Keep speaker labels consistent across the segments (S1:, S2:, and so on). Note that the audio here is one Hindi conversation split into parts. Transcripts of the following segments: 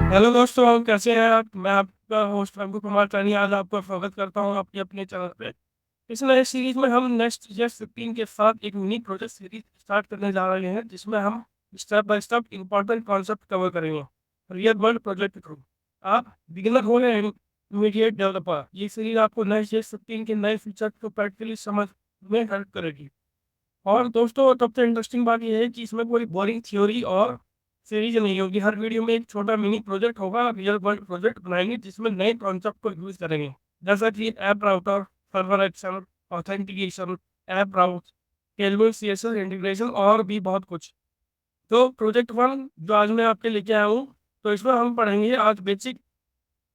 S1: हेलो दोस्तों, कैसे हैं आप? मैं आपका होस्ट अंकुर कुमार चानी आज आपका स्वागत करता हूं अपने अपने चैनल पे। इस नए सीरीज में हम नेक्स्ट जेस 15 के साथ एक मिनी प्रोजेक्ट सीरीज स्टार्ट करने जा रहे हैं, जिसमें हम step by step important concept cover करेंगे रियल वर्ल्ड प्रोजेक्ट के थ्रू। आप बिगिनर हो या इमीडिएट डेवलपर, ये सीरीज आपको नेक्स्ट जेस 15 के नए फीचर को प्रैक्टिकली समझ में हेल्प करेगी। और दोस्तों, सबसे इंटरेस्टिंग बात यह है कि इसमें कोई बोरिंग थ्योरी और सीरीज नहीं होगी। हर वीडियो में एक छोटा मिनी प्रोजेक्ट होगा, रियल वर्ल्ड प्रोजेक्ट बनाएंगे जिसमें नए कॉन्सेप्ट को यूज करेंगे, जैसा कि app router, server action, authentication, app route, Tailwind CSS integration और भी बहुत कुछ। तो प्रोजेक्ट वन जो आज मैं आपके लेके आया हूँ, तो इसमें हम पढ़ेंगे आज बेसिक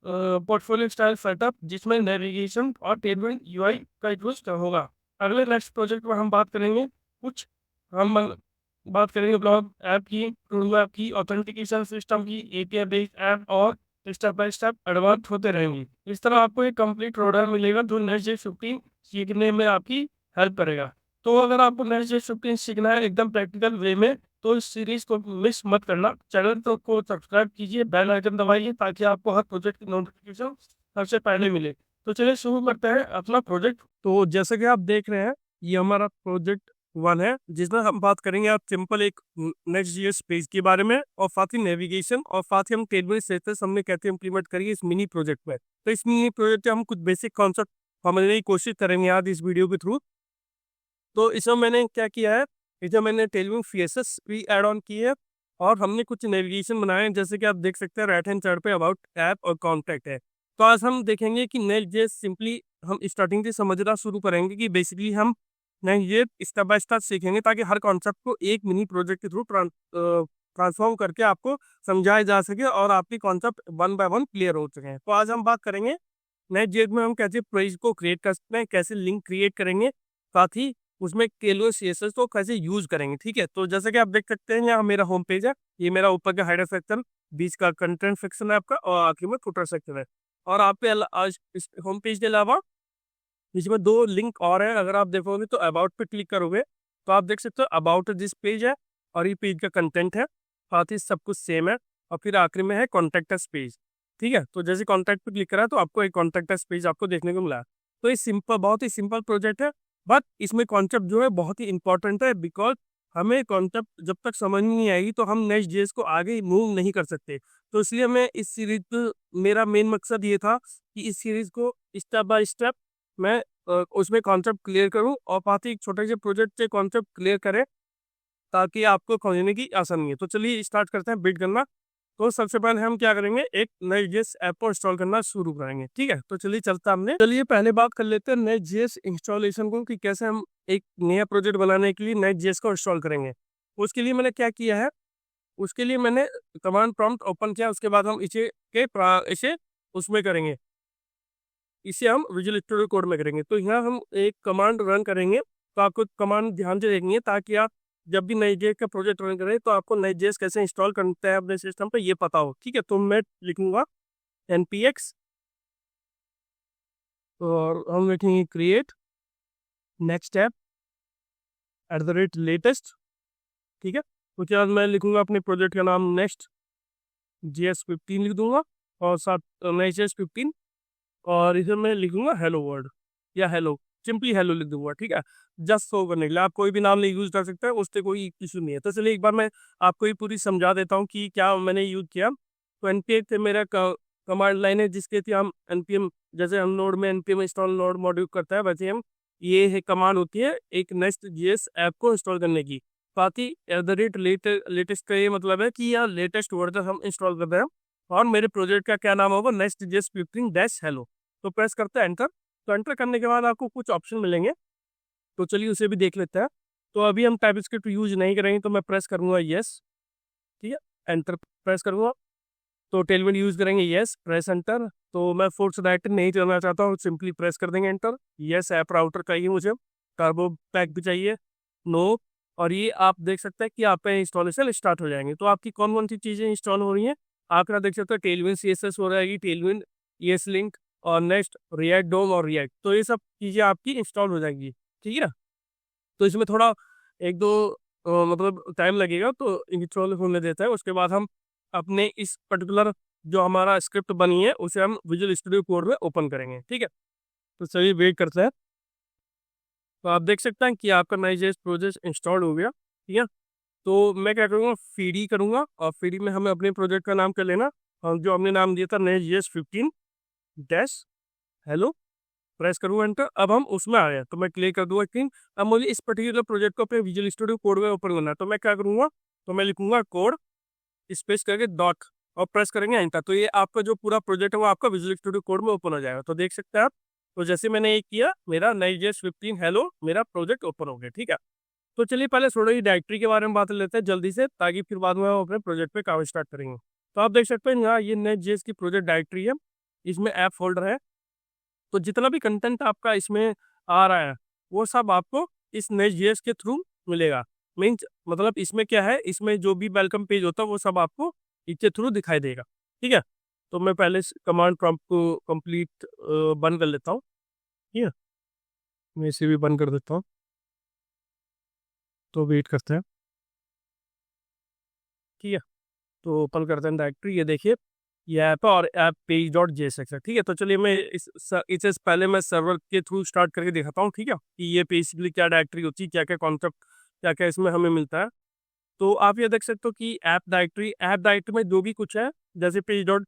S1: पोर्टफोलियो स्टाइल सेटअप, जिसमें नेविगेशन और टेलविन यूआई का यूज होगा। अगले नेक्स्ट प्रोजेक्ट में हम बात करेंगे कुछ हम बात करेंगे ब्लॉग ऐप की, टूडू ऐप की, ऑथेंटिकेशन सिस्टम की, एपीआई बेस्ड ऐप, और स्टेप बाय स्टेप एडवांस होते रहेंगे। इस तरह आपको एक कंप्लीट रोडर मिलेगा जो नेक्स्ट जे 15 सीखने में आपकी हेल्प करेगा। तो अगर आपको नेक्स्ट जे 15 सीखना है एकदम प्रैक्टिकल वे में, तो इस सीरीज को मिस मत करना। चैनल तो को सब्सक्राइब कीजिए, बेल आइकन दबाइए ताकि आपको हर प्रोजेक्ट की नोटिफिकेशन सबसे पहले मिले। तो चलिए शुरू करते हैं अपना प्रोजेक्ट। तो जैसे कि आप देख रहे हैं, ये हमारा प्रोजेक्ट वन है, जिसमें हम बात करेंगे आप सिंपल एक नेक्स्ट जीएस पेज के बारे में, और साथ ही नेविगेशन, और साथ ही हम टेबल स्टेटस हमने कैसे इंप्लीमेंट करिए इस मिनी प्रोजेक्ट में। तो इस मिनी प्रोजेक्ट में हम कुछ बेसिक कॉन्सेप्ट समझने की कोशिश करेंगे आज इस वीडियो के थ्रू। तो इसमें मैंने क्या किया है, इसमें मैंने टेलविन सीएसएस भी ऐड ऑन की है, और हमने कुछ नेविगेशन बनाए हैं, जैसे कि आप देख सकते हैं राइट हैंड साइड पे अबाउट ऐप और कॉन्टैक्ट है। तो आज हम देखेंगे कि नेक्स्ट जे सिंपली हम स्टार्टिंग से समझना शुरू करेंगे कि बेसिकली हम next J step by step सीखेंगे, ताकि हर कॉन्सेप्ट को एक मिनी प्रोजेक्ट के थ्रू ट्रांसफॉर्म करके आपको समझाया जा सके और आपकी concept one by one clear हो सके। तो आज हम बात करेंगे नेक्स्ट जेड में हम कैसे पेज को क्रिएट कर सकते हैं, कैसे लिंक क्रिएट करेंगे, साथ ही उसमें केलो सीएसएस को कैसे यूज करेंगे। ठीक है, तो जैसे कि आप देख सकते हैं, यहाँ मेरा होम पेज है, ये मेरा ऊपर का हेडर सेक्शन, बीच का कंटेंट सेक्शन है आपका, और आखिर में फुटर सेक्शन है। और आप पे आज इस होम पेज के अलावा इसमें दो लिंक और है। अगर आप देखोगे तो अबाउट पे क्लिक करोगे तो आप देख सकते हो अबाउट दिस पेज है, और ये पेज का कंटेंट है, साथ ही सब कुछ सेम है। और फिर आखिर में है कॉन्टेक्ट अस पेज। ठीक है, तो जैसे कॉन्टैक्ट पे क्लिक करा तो आपको एक कॉन्टैक्ट अस पेज आपको देखने को मिला। तो ये सिंपल, बहुत ही सिंपल प्रोजेक्ट है, बट इसमें कॉन्सेप्ट जो है बहुत ही इंपॉर्टेंट है, बिकॉज हमें कॉन्सेप्ट जब तक समझ नहीं आएगी तो हम नेक्स्ट जेस को आगे मूव नहीं कर सकते। तो इसलिए मैं इस सीरीज, मेरा मेन मकसद ये था कि इस सीरीज को स्टेप बाय स्टेप मैं उसमें कॉन्सेप्ट क्लियर करूं, और साथ ही एक छोटे से प्रोजेक्ट से कॉन्सेप्ट क्लियर करें, ताकि आपको समझने की आसानी है। तो चलिए स्टार्ट करते हैं बिल्ड करना। तो सबसे पहले हम क्या करेंगे, एक नई जेएस ऐप को इंस्टॉल करना शुरू करेंगे। ठीक है, तो चलिए चलता हमने, चलिए पहले बात कर लेते हैं नए जेएस इंस्टॉलेशन को, कि कैसे हम एक नया प्रोजेक्ट बनाने के लिए नए जेएस को इंस्टॉल करेंगे। उसके लिए मैंने क्या किया है, उसके लिए मैंने कमांड प्रॉम्प्ट ओपन किया, उसके बाद हम इसे उसमें करेंगे, इसे हम विजुअल स्टूडियो कोड में करेंगे। तो यहाँ हम एक कमांड रन करेंगे, तो आपको कमांड ध्यान से देखनी है, ताकि आप जब भी नई जेएस का प्रोजेक्ट रन करें तो आपको नई जेएस कैसे इंस्टॉल करते हैं अपने सिस्टम पे ये पता हो। ठीक है, तो मैं लिखूंगा npx, और हम लिखेंगे क्रिएट नेक्स्ट ऐप @लेटेस्ट। ठीक है, उसके बाद मैं लिखूंगा अपने प्रोजेक्ट का नाम नेक्स्ट JS15 लिख दूंगा, और साथ नेक्स्ट JS15, और इसे मैं लिखूंगा हेलो वर्ल्ड, या हेलो, सिंपली हेलो लिख दूंगा। ठीक है, जस्ट शो करने के लिए, आप कोई भी नाम नहीं यूज कर सकते हैं, उससे कोई इशू नहीं है। तो चलिए एक बार मैं आपको ये पूरी समझा देता हूँ कि क्या मैंने यूज किया। तो npm से मेरा कमांड लाइन है, जिसके थी हम npm, जैसे हम नोड में npm इंस्टॉल नोड मॉड्यूल करता है, वैसे हम ये है कमांड होती है एक नेक्स्ट जेएस ऐप को इंस्टॉल करने की। साथ ही लेटेस्ट का ये मतलब है कि यह लेटेस्ट वर्जन हम इंस्टॉल कर रहे हैं, और मेरे प्रोजेक्ट का क्या नाम होगा, नेक्स्ट जेएस 15-हेलो। तो प्रेस करते हैं एंटर। तो एंटर करने के बाद आपको कुछ ऑप्शन मिलेंगे, तो चलिए उसे भी देख लेते हैं। तो अभी हम टाइपस्क्रिप्ट यूज नहीं करेंगे, तो मैं प्रेस करूंगा यस। ठीक है, एंटर प्रेस करूंगा, तो टेलविन यूज करेंगे यस, प्रेस एंटर। तो मैं फोर्स राइटर नहीं चलना चाहता हूँ, सिंपली प्रेस कर देंगे एंटर। यस, ऐप राउटर चाहिए मुझे, कार्बो पैक भी चाहिए, नो। और ये आप देख सकते हैं कि आप पे इंस्टॉलेशन स्टार्ट हो जाएंगे। तो आपकी कौन कौन सी चीज़ें इंस्टॉल हो रही हैं, आप यहाँ देख सकते हैं टेलविन CSS हो जाएगी, टेलविन ES लिंक, और नेक्स्ट रिएक्ट डोम और रिएक्ट। तो ये सब चीज़ें आपकी इंस्टॉल हो जाएंगी। ठीक है, तो इसमें थोड़ा एक दो मतलब टाइम लगेगा, तो इंस्टॉल होने देता है। उसके बाद हम अपने इस पर्टिकुलर जो हमारा स्क्रिप्ट बनी है उसे हम विजुअल स्टूडियो कोड में ओपन करेंगे। ठीक है, तो चलिए वेट करते हैं। तो आप देख सकते हैं कि आपका Next.js प्रोजेक्ट इंस्टॉल हो गया। ठीक है, तो मैं क्या करूँगा, फीडी करूँगा और फीडी में हमें अपने प्रोजेक्ट का नाम कर लेना, और जो हमने नाम दिया था Next.js 15 डैश हेलो, प्रेस करूँगा एंटर। अब हम उसमें आ गए तो मैं क्लिक कर दूंगा स्क्रीन। अब मुझे इस पर्टिकुलर प्रोजेक्ट को अपने विजुअल स्टूडियो कोड में ओपन करना है, तो मैं क्या करूँगा, तो मैं लिखूंगा कोड स्पेस करके डॉट और प्रेस करेंगे एंटर। तो ये आपका जो पूरा प्रोजेक्ट है वो आपका विजुअल स्टूडियो कोड में ओपन हो जाएगा। तो देख सकते हैं आप, तो जैसे मैंने ये किया, मेरा Next.js 15 हेलो मेरा प्रोजेक्ट ओपन हो गया। ठीक है, तो चलिए पहले थोड़ा ही डायरेक्टरी के बारे में बात लेते हैं जल्दी से, ताकि फिर बाद में हम अपने प्रोजेक्ट पे काम स्टार्ट करेंगे। तो आप देख सकते हैं यहाँ ये Next.js की प्रोजेक्ट डायरेक्टरी है, इसमें ऐप फोल्डर है। तो जितना भी कंटेंट आपका इसमें आ रहा है वो सब आपको इस Next.js के थ्रू मिलेगा। मीन्स मतलब इसमें क्या है, इसमें जो भी वेलकम पेज होता है वो सब आपको इसके थ्रू दिखाई देगा। ठीक है, तो मैं पहले कमांड प्रॉम्प्ट को कंप्लीट बंद कर लेता हूँ। ठीक है, मैं इसे भी बंद कर देता हूँ, तो वेट करते हैं। ठीक है, तो ओपन करते हैं डायरेक्टरी। ये देखिए ये ऐप है और ऐप पेज डॉट जेएसएक्स है। ठीक है, तो चलिए मैं इसे पहले मैं सर्वर के थ्रू स्टार्ट करके दिखाता हूँ। ठीक है, कि ये बेसिकली क्या डायरेक्टरी होती है, क्या क्या कॉन्सेप्ट, क्या क्या इसमें हमें मिलता है। तो आप ये देख सकते हो कि ऐप डायरेक्टरी में जो भी कुछ है, जैसे पेज डॉट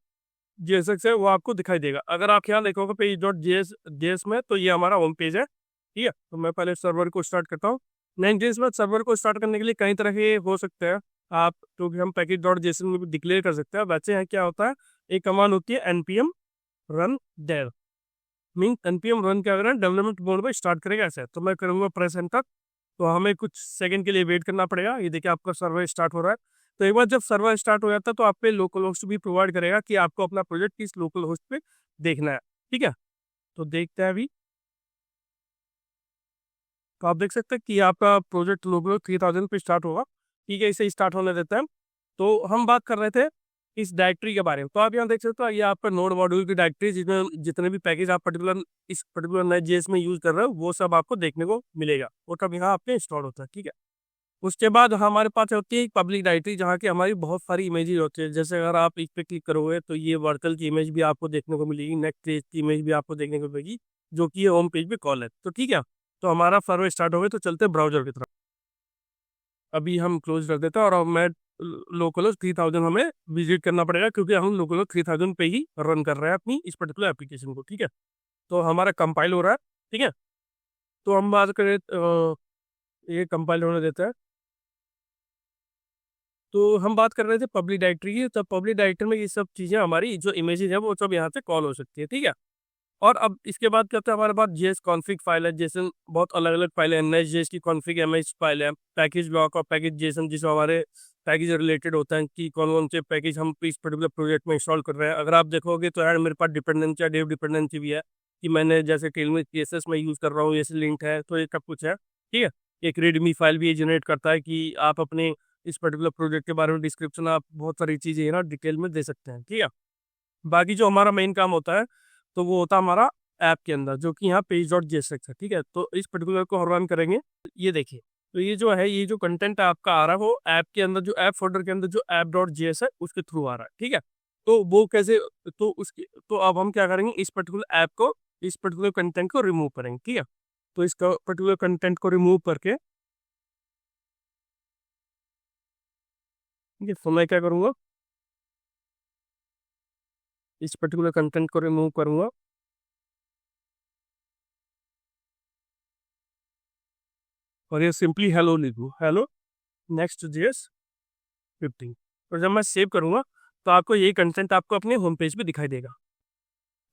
S1: जेएसएक्स है वो आपको दिखाई देगा। अगर आप यहाँ देखोगे पेज डॉट जेएस में, तो ये हमारा होम पेज है। ठीक है, तो मैं पहले सर्वर को स्टार्ट करता हूँ। Next.js में सर्वर को स्टार्ट करने के लिए कई तरह के हो सकते हैं आप, तो हम पैकेज डॉट जेसन में भी डिक्लेयर कर सकते हैं। वैसे यहाँ क्या होता है, एक कमांड होती है npm run dev, mean npm run क्या करें, डेवलपमेंट मोड में स्टार्ट करेगा ऐसे। तो मैं करूँगा प्रेस एंटर, तो हमें कुछ सेकंड के लिए वेट करना पड़ेगा। ये देखिए आपका सर्वर स्टार्ट हो रहा है। तो एक बार जब सर्वर स्टार्ट हो जाता है तो आप पे लोकल होस्ट भी प्रोवाइड करेगा कि आपको अपना प्रोजेक्ट किस लोकल होस्ट पे देखना है। ठीक है, तो देखते हैं अभी। तो आप देख सकते हैं कि आपका प्रोजेक्ट लोकल 3000 पे स्टार्ट होगा। ठीक है, इसे स्टार्ट होने देते हैं। तो हम बात कर रहे थे इस डायरेक्टरी के बारे में। तो आप यहाँ देख सकते हो ये आपका नोड मॉड्यूल की डायरेक्टरी, जिसमें जितने भी पैकेज आप इस पर्टिकुलर Next.js में यूज कर रहे हो वो सब आपको देखने को मिलेगा, वो सब यहाँ आपके इंस्टॉल होता है। ठीक है, उसके बाद हमारे पास होती है एक पब्लिक डायरेक्टरी, जहाँ की हमारी बहुत सारी इमेजेस होती है। जैसे अगर आप इस पे क्लिक करोगे तो ये वर्कल की इमेज भी आपको देखने को मिलेगी, Next.js की इमेज भी आपको देखने को मिलेगी, जो कि ये होम पेज पे कॉल है। तो ठीक है, तो हमारा सर्वर स्टार्ट हो गया, तो चलते हैं ब्राउजर की तरफ। अभी हम क्लोज कर देते हैं, और अब मैं लोकल 3000 हमें विजिट करना पड़ेगा, क्योंकि हम लोकल 3000 पे ही रन कर रहे हैं अपनी इस पर्टिकुलर एप्लीकेशन को। ठीक है, तो हमारा कंपाइल हो रहा है। ठीक है, तो हम बात करें ये कंपाइल होने देते हैं। तो हम बात कर रहे थे पब्लिक डायरेक्टरी की, तो पब्लिक डायरेक्टरी में ये सब चीज़ें, हमारी जो इमेजेस है वो सब यहाँ से कॉल हो सकती है। ठीक है, और अब इसके बाद क्या होता है, हमारे पास जेएस कॉन्फ़िग फाइल है। जैसे बहुत अलग अलग फाइलें हैं, Next.js की कॉन्फ़िग एमएस फाइल है, पैकेज ब्लॉक और पैकेज जेसन, जिसमें हमारे पैकेज रिलेटेड होता है कि कौन कौन से पैकेज हम इस पर्टिकुलर प्रोजेक्ट में इंस्टॉल कर रहे हैं। अगर आप देखोगे तो यार मेरे पास डिपेंडेंसी या डेव डिपेंडेंसी भी है, कि मैंने जैसे टेलमेट सीएसएस में यूज़ कर रहा हूँ, ये लिंक है, तो ये सब कुछ है। ठीक है, एक रीडमी फाइल भी ये जनरेट करता है कि आप अपने इस पर्टिकुलर प्रोजेक्ट के बारे में डिस्क्रिप्शन, आप बहुत सारी चीज़ें है ना डिटेल में दे सकते हैं। ठीक है, बाकी जो हमारा मेन काम होता है तो वो होता है हमारा ऐप के अंदर, जो कि यहाँ पेज डॉट जेएसएक्स है। ठीक है, तो इस पर्टिकुलर को हम रन करेंगे। ये देखिए, तो ये जो है, ये जो कंटेंट आपका आ रहा है वो ऐप के अंदर, जो ऐप फोल्डर के अंदर जो ऐप डॉट जेएस है उसके थ्रू आ रहा है। ठीक है, तो वो कैसे, तो उसकी, तो अब हम क्या करेंगे, इस पर्टिकुलर ऐप को, इस पर्टिकुलर कंटेंट को रिमूव करेंगे। ठीक है, तो इसका पर्टिकुलर कंटेंट को रिमूव करके, ठीक है, तो मैं क्या करूँगा, इस पर्टिकुलर कंटेंट को रिमूव करूँगा, और ये सिंपली हेलो लिखूँ, हेलो Next.js 15। और जब मैं सेव करूँगा तो आपको यही कंटेंट आपको अपने होम पेज पे दिखाई देगा।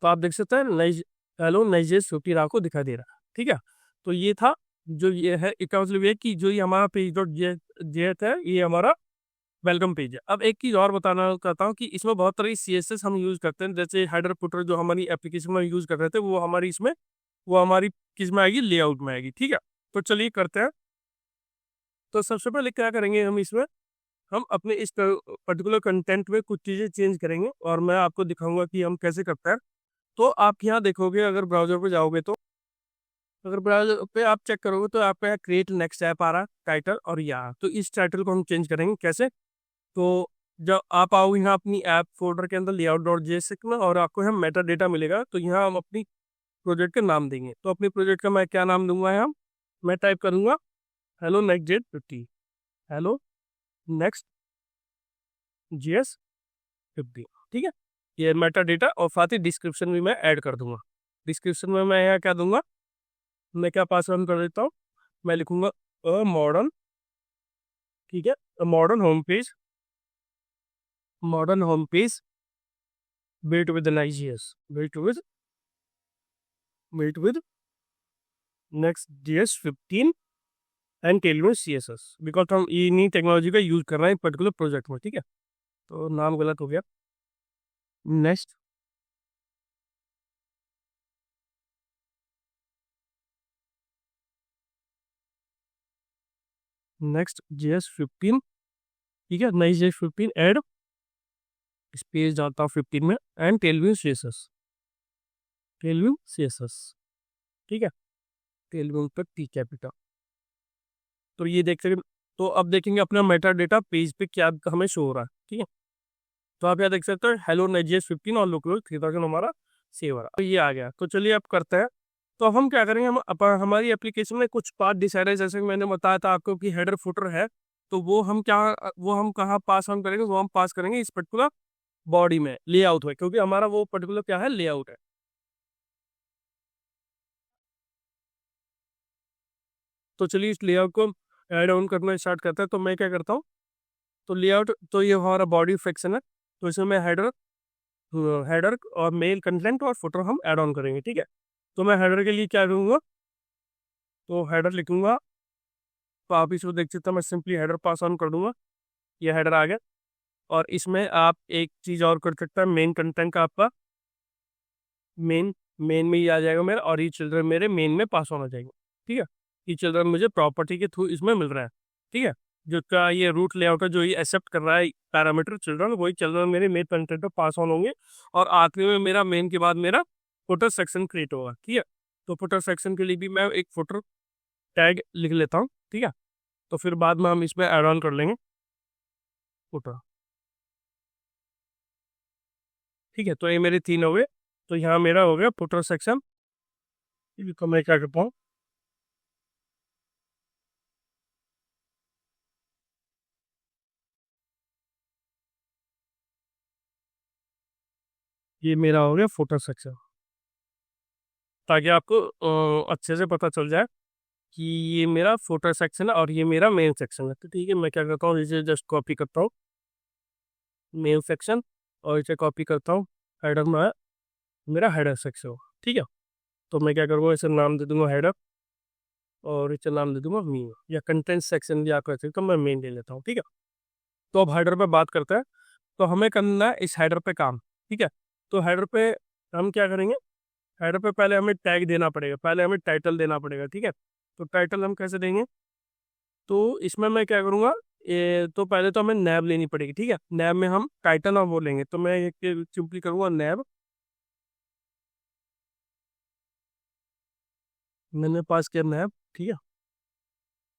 S1: तो आप देख सकते हैं हेलो Next.js 15 आपको दिखाई दे रहा है। ठीक है, तो ये था, जो ये है, इसका मतलब ये कि जो ये हमारा पेज डॉट जेएस है, ये हमारा वेलकम पेज है। अब एक चीज़ और बताना चाहता हूँ कि इसमें बहुत सारी सीएसएस हम यूज़ करते हैं। जैसे हेडर फुटर जो हमारी एप्लीकेशन में यूज़ कर रहे थे, वो हमारी इसमें, वो हमारी किस में आएगी, लेआउट में आएगी। ठीक है, तो चलिए करते हैं। तो सबसे पहले क्या करेंगे, हम इसमें, हम अपने इस पर्टिकुलर कंटेंट में कुछ चीज़ें चेंज करेंगे, और मैं आपको दिखाऊंगा कि हम कैसे करते हैं। तो आप यहाँ देखोगे, अगर ब्राउजर पे जाओगे तो, अगर ब्राउजर पे आप चेक करोगे तो आपका यहाँ क्रिएट नेक्स्ट ऐप आ रहा है टाइटल, और यहाँ तो इस टाइटल को हम चेंज करेंगे कैसे। तो जब आप आओगे यहाँ अपनी ऐप फोल्डर के अंदर layout.js में और आपको यहाँ मेटा डेटा मिलेगा, तो यहाँ हम अपनी प्रोजेक्ट का नाम देंगे। तो अपने प्रोजेक्ट का मैं क्या नाम दूंगा यहाँ, मैं टाइप करूंगा hello next jet 50, hello next JS 50। ठीक है, ये मेटा डेटा और साथ ही डिस्क्रिप्शन भी मैं ऐड कर दूंगा। डिस्क्रिप्शन में मैं यहाँ क्या दूंगा, मैं क्या पास ऑन कर देता हूँ, मैं लिखूंगा अ मॉडर्न, ठीक है, a modern home page, modern home page built with Next.js, built with Next.js 15 and Tailwind CSS, because हम इन्हीं टेक्नोलॉजी का यूज कर रहे हैं पर्टिकुलर प्रोजेक्ट में। ठीक है, तो नाम गलत हो गया, नेक्स्ट JS 15, ठीक है, Next.js 15 एड स्पेस डालता हूँ 15 में एंड टेलविंड CSS, ठीक है, टेलविंड पर टी कैपिटल। तो ये देखते, तो अब देखेंगे अपना मेटा डेटा पेज पे क्या हमें शो हो रहा है। ठीक है, तो आप यहाँ देख सकते हो हेलो Next.js 15 और लोकल 3000 हमारा सेव हो रहा है, तो ये आ गया। तो चलिए अब करते हैं। तो अब हम क्या करेंगे, हम हमारी एप्लीकेशन में कुछ पार्ट डिसाइड है, जैसे कि मैंने बताया था आपको कि हेडर फुटर है, तो वो हम कहाँ पास ऑन करेंगे, वो हम पास करेंगे इस पर्टिकुलर बॉडी में, लेआउट है, क्योंकि हमारा वो पर्टिकुलर क्या है, लेआउट है। तो चलिए इस लेआउट को ऐड ऑन करना स्टार्ट करते हैं। तो मैं क्या करता हूँ, तो लेआउट, तो ये हमारा बॉडी सेक्शन है, तो इसमें मैं हेडर और मेल कंटेंट और फुटर हम ऐड ऑन करेंगे। ठीक है, तो मैं हेडर के लिए क्या करूँगा, तो हेडर लिखूंगा, तो आप इसको देख सकते हैं, मैं सिंपली हेडर पास ऑन कर दूंगा, ये हेडर आ गया। और इसमें आप एक चीज़ और कर सकते हैं, मेन कंटेंट का आपका मेन मेन में ही आ जाएगा मेरा, और ये चिल्ड्रन मेरे मेन में पास ऑन हो जाएंगे। ठीक है, ये चिल्ड्रन मुझे प्रॉपर्टी के थ्रू इसमें मिल रहा है। ठीक है, जो का ये रूट लेआउट है, जो ये एक्सेप्ट कर रहा है पैरामीटर चिल्ड्रन, वही चिल्ड्रन मेरे मेन कंटेंट पर पास ऑन होंगे। और आखिरी में मेरा मेन के बाद मेरा फुटर सेक्शन क्रिएट होगा। ठीक है, तो फुटर सेक्शन के लिए भी मैं एक फुटर टैग लिख लेता हूँ। ठीक है, तो फिर बाद में हम इसमें ऐड ऑन कर लेंगे फुटर। ठीक है, तो ये मेरे 3 हो गए। तो यहाँ मेरा हो गया फुटर सेक्शन। तो मैं क्या करता हूँ, ये मेरा हो गया फुटर सेक्शन, ताकि आपको अच्छे से पता चल जाए कि ये मेरा फुटर सेक्शन है और ये मेरा मेन सेक्शन है। तो ठीक है, मैं क्या करता हूँ, इसे जस्ट कॉपी करता हूँ मेन सेक्शन, और इसे कॉपी करता हूँ हेडर में, मेरा हेडर सेक्शन हो। ठीक है, तो मैं क्या करूँगा, इसे नाम दे दूंगा हेडर, और इसे नाम दे दूंगा मेन, या कंटेंट सेक्शन भी आप कहते हैं, तो मैं मेन ले लेता हूँ। ठीक है, तो अब हेडर पे बात करते हैं। तो हमें करना है इस हेडर पे काम। ठीक है, तो हेडर पे हम क्या करेंगे, हेडर पे पहले हमें टैग देना पड़ेगा, पहले हमें टाइटल देना पड़ेगा। ठीक है, तो टाइटल हम कैसे देंगे, तो इसमें मैं क्या करूँगा, ये तो पहले तो हमें नैब लेनी पड़ेगी। ठीक है, नैब में हम टाइटल और वो लेंगे, तो मैं एक सिंपली करूँगा नैब, मैंने पास किया नैब। ठीक है,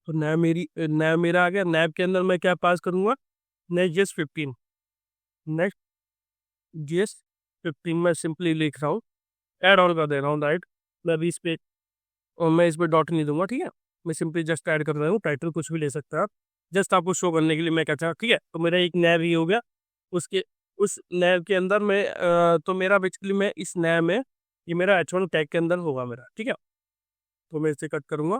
S1: तो नैब मेरा आ गया। नैब के अंदर मैं क्या पास करूँगा, Next.js 15, Next.js 15 मैं सिंपली लिख रहा हूँ, ऐड ऑन कर दे रहा हूँ, राइट। मैं अभी इस पे, और मैं इस पर डॉट नहीं दूंगा। ठीक है, मैं सिंपली जस्ट ऐड कर रहा हूँ, टाइटल कुछ भी ले सकते हैं आप, जस्ट आपको शो करने के लिए मैं कहता हूँ। ठीक है, तो मेरा एक नैब ही हो गया। उसके उस नैब के अंदर मैं तो मेरा बेसिकली मैं इस नैब में, ये मेरा H1 टैग के अंदर होगा मेरा। ठीक है, तो मैं इसे कट करूँगा,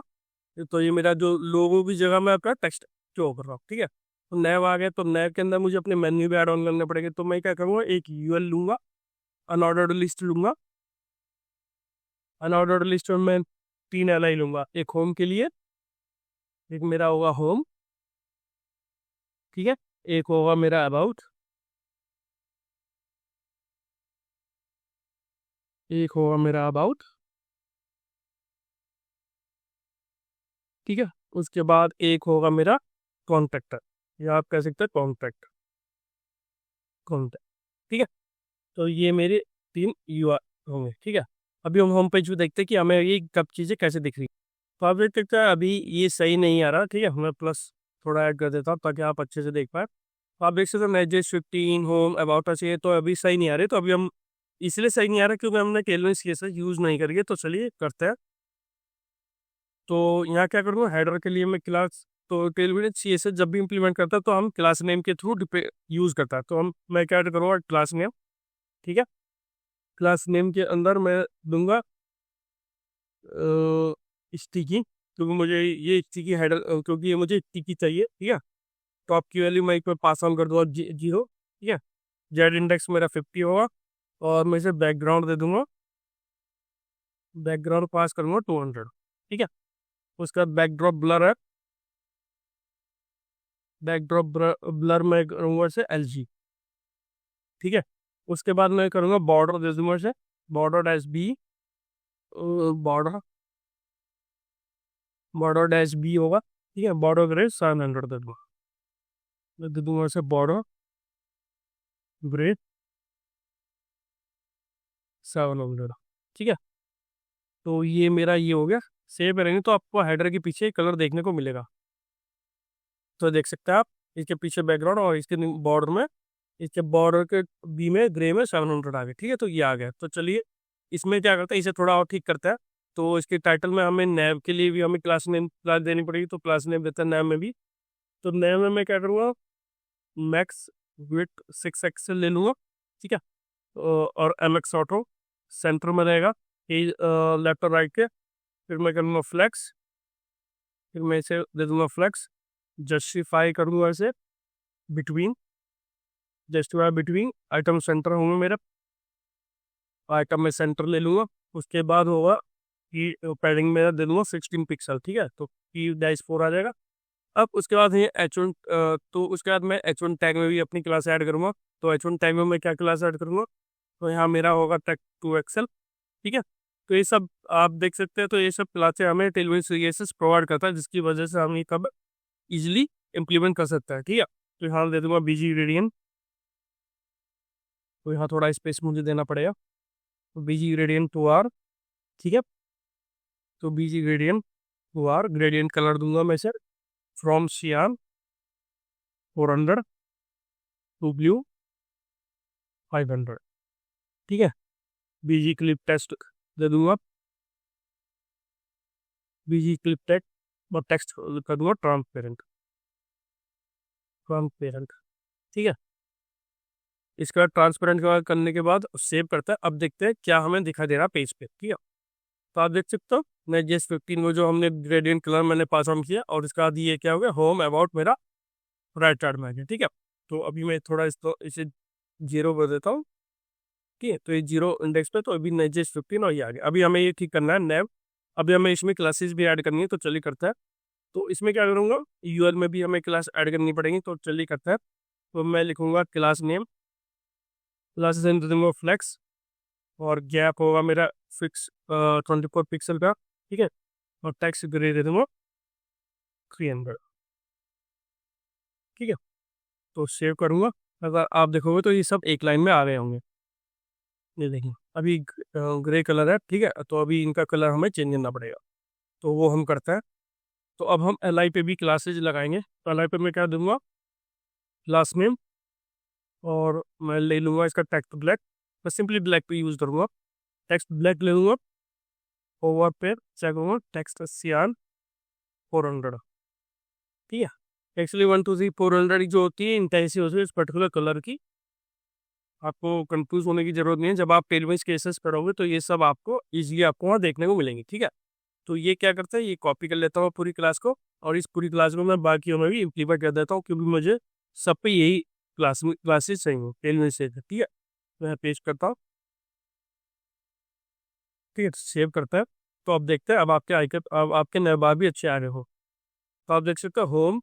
S1: तो ये मेरा जो लोगों की जगह मैं अपना टेक्स्ट शो कर रहा हूँ। ठीक है, तो नैब आ गया। तो नैब के अंदर मुझे अपने मेन्यू भी ऐड ऑन करने पड़ेंगे, तो मैं क्या करूँगा, एक यूएल लूंगा, अनऑर्डर्ड लिस्ट लूंगा। अनऑर्डर्ड लिस्ट में मैं 3 एल लूंगा, एक होम के लिए, एक मेरा होगा होम, ठीक है, एक होगा मेरा अबाउट, एक होगा मेरा अबाउट, ठीक है, उसके बाद एक होगा मेरा कॉन्टेक्टर, या आप कह सकते हैं कॉन्टैक्ट, कॉन्टैक्ट। ठीक है, तो ये मेरे 3 यूआर होंगे। ठीक है, अभी हम होम पेज पे देखते हैं कि हमें ये कब चीज़ें कैसे दिख रही। तो आप देख सकते हैं अभी ये सही नहीं आ रहा। ठीक है, मैं प्लस थोड़ा ऐड कर देता हूँ ताकि आप अच्छे से देख पाए। आप देख सकते हो नेटजेस 15 होम अबाउट अस, ये तो अभी सही नहीं आ रहे, तो अभी हम इसलिए सही नहीं आ रहा क्योंकि हमने टेलविन सीएसएस यूज नहीं करी है। तो चलिए करते हैं। तो यहाँ क्या करूँगा, हेडर के लिए मैं क्लास, तो टेलविन सीएसएस जब भी इम्प्लीमेंट करता है तो हम क्लास नेम के थ्रू यूज करता है। तो मैं क्या करूँगा, क्लास नेम, ठीक है, क्लास नेम के अंदर मैं दूंगा स्टिकी, क्योंकि मुझे ये स्टिकी हेडर, क्योंकि ये मुझे स्टिकी चाहिए, ठीक है। तो आपकी वैल्यू मैं एक बार पास ऑन कर दूंगा 0, ठीक है। जेड इंडेक्स मेरा 50 होगा, और मैं इसे बैकग्राउंड दे दूंगा, बैकग्राउंड पास करूंगा 200, ठीक है। उसके बाद बैकड्रॉप ब्लर है, बैकड्रॉप ब्लर मैं करूंगा इसे LG, ठीक है। उसके बाद मैं करूंगा बॉर्डर दे दूंगा इसे border dash B, border border dash B होगा, ठीक है। बॉर्डर ग्रे 700 दे दूंगा, मैं दे दूंगा इसे बॉर्डर ग्रे 700, ठीक है। तो ये मेरा ये हो गया। सेव करेंगे तो आपको हेडर के पीछे कलर देखने को मिलेगा, तो देख सकते हैं आप, इसके पीछे बैकग्राउंड और इसके बॉर्डर में, इसके बॉर्डर के बी में ग्रे में 700 आ गए, ठीक है। तो ये आ गया। तो चलिए इसमें क्या करते हैं, इसे थोड़ा और ठीक करते हैं। तो इसके टाइटल में हमें नैव के लिए भी हमें क्लास नेम क्लास देनी पड़ेगी, तो क्लास नेम देते हैं नैव में भी। तो नैव में मैं क्या करूँगा, मैक्स विथ 6 एक्सेल ले लूँगा, ठीक है। और MX ऑटो सेंटर में रहेगा, ये लेफ्ट और राइट के। फिर मैं करूँगा फ्लेक्स, फिर मैं इसे दे दूंगा फ्लेक्स, जस्टिफाई करूँगा इसे between, justify between item centre होंगे मेरे, आइटम में सेंटर ले लूँगा। उसके बाद होगा कि पैडिंग में दे दूंगा 16 पिक्सल, ठीक है। तो P-4 आ जाएगा। अब उसके बाद है H1, तो उसके बाद मैं H1 टैग में भी अपनी क्लास ऐड करूँगा। तो H1 टैग में मैं क्या क्लास ऐड करूँगा, तो यहाँ मेरा होगा टैग 2 एक्सेल, ठीक है। तो ये सब आप देख सकते हैं, तो ये सब क्लासें हमें टेलविन सीएसएस प्रोवाइड करता है, जिसकी वजह से हम ये कब इजिली इम्प्लीमेंट कर सकते हैं, ठीक है। तो यहाँ दे दूंगा बीजी ग्रेडियंट, तो यहाँ थोड़ा स्पेस मुझे देना पड़ेगा, तो बीजी ग्रेडियंट 2R, ठीक है। तो बीजी ग्रेडियंट 2R, ग्रेडियंट कलर दूंगा मैं सर फ्रॉम सियान 400 टू ब्लू 500, ठीक है। बीजी क्लिप टेक्स्ट दे दूंगा, बीजी क्लिप टेक्स्ट और टेक्स्ट कर दूंगा ट्रांसपेरेंट, ट्रांसपेरेंट, ठीक है। इसके बाद ट्रांसपेरेंट करने के बाद सेव करता है। अब देखते हैं क्या हमें दिखाई दे रहा पेज पे, ठीक है। तो आप देख सकते हो नेटजेस 15 में जो हमने ग्रेडियंट कलर मैंने पास ऑन किया, और इसके बाद ये क्या हो गया, होम अबाउट मेरा राइट साइड में आ गया, ठीक है। तो अभी मैं थोड़ा इसको इसे 0 कर देता हूँ, ठीक है। तो ये 0 इंडेक्स पे, तो अभी नेटजेस 15 और ये आ गया। अभी हमें ये ठीक करना है नैव, अभी हमें इसमें क्लासेस भी ऐड करनी है, तो चलिए करता है। तो इसमें क्या करूँगा, यूएल में भी हमें क्लास ऐड करनी पड़ेगी, तो चलिए करता है। तो मैं लिखूंगा क्लास नेम, क्लास नेम दे दूंगा फ्लेक्स, और गैप होगा मेरा फिक्स 24 पिक्सल का, ठीक है। और टेक्स्ट ग्रे दे दूंगा 300, ठीक है। तो सेव करूंगा, अगर आप देखोगे तो ये सब एक लाइन में आ गए होंगे, ये देखिए अभी ग्रे कलर है, ठीक है। तो अभी इनका कलर हमें चेंज करना पड़ेगा, तो वो हम करते हैं। तो अब हम LI पे भी क्लासेज लगाएंगे, तो LI पे मैं क्या दूंगा, क्लास नेम, और मैं ले लूँगा इसका टेक्स्ट ब्लैक, मैं सिंपली ब्लैक पे यूज़ करूँगा, टेक्स्ट ब्लैक ले लूँगा। ओवर पे चेक करूँगा टेक्स्ट सियान 400, ठीक है। एक्चुअली 1 2 3 400 जो होती है इंटेंसिटी होती है इस पर्टिकुलर कलर की, आपको कंफ्यूज होने की जरूरत नहीं है। जब आप टेलविन केसेस करोगे तो ये सब आपको इजीली आपको वहाँ देखने को मिलेंगी, ठीक है। तो ये क्या करता है, ये कॉपी कर लेता हूँ पूरी क्लास को, और इस पूरी क्लास को मैं बाकियों में भी इम्प्लीमेंट कर देता हूँ, क्योंकि मुझे सब पे यही क्लासेस चाहिए टेलविन से, ठीक है। तो मैं पेस्ट करता हूँ, ठीक है, सेव करता है। तो अब देखते हैं, अब आपके आइकन, अब आपके नए भी अच्छे आ रहे हो। तो आप देख सकते हो होम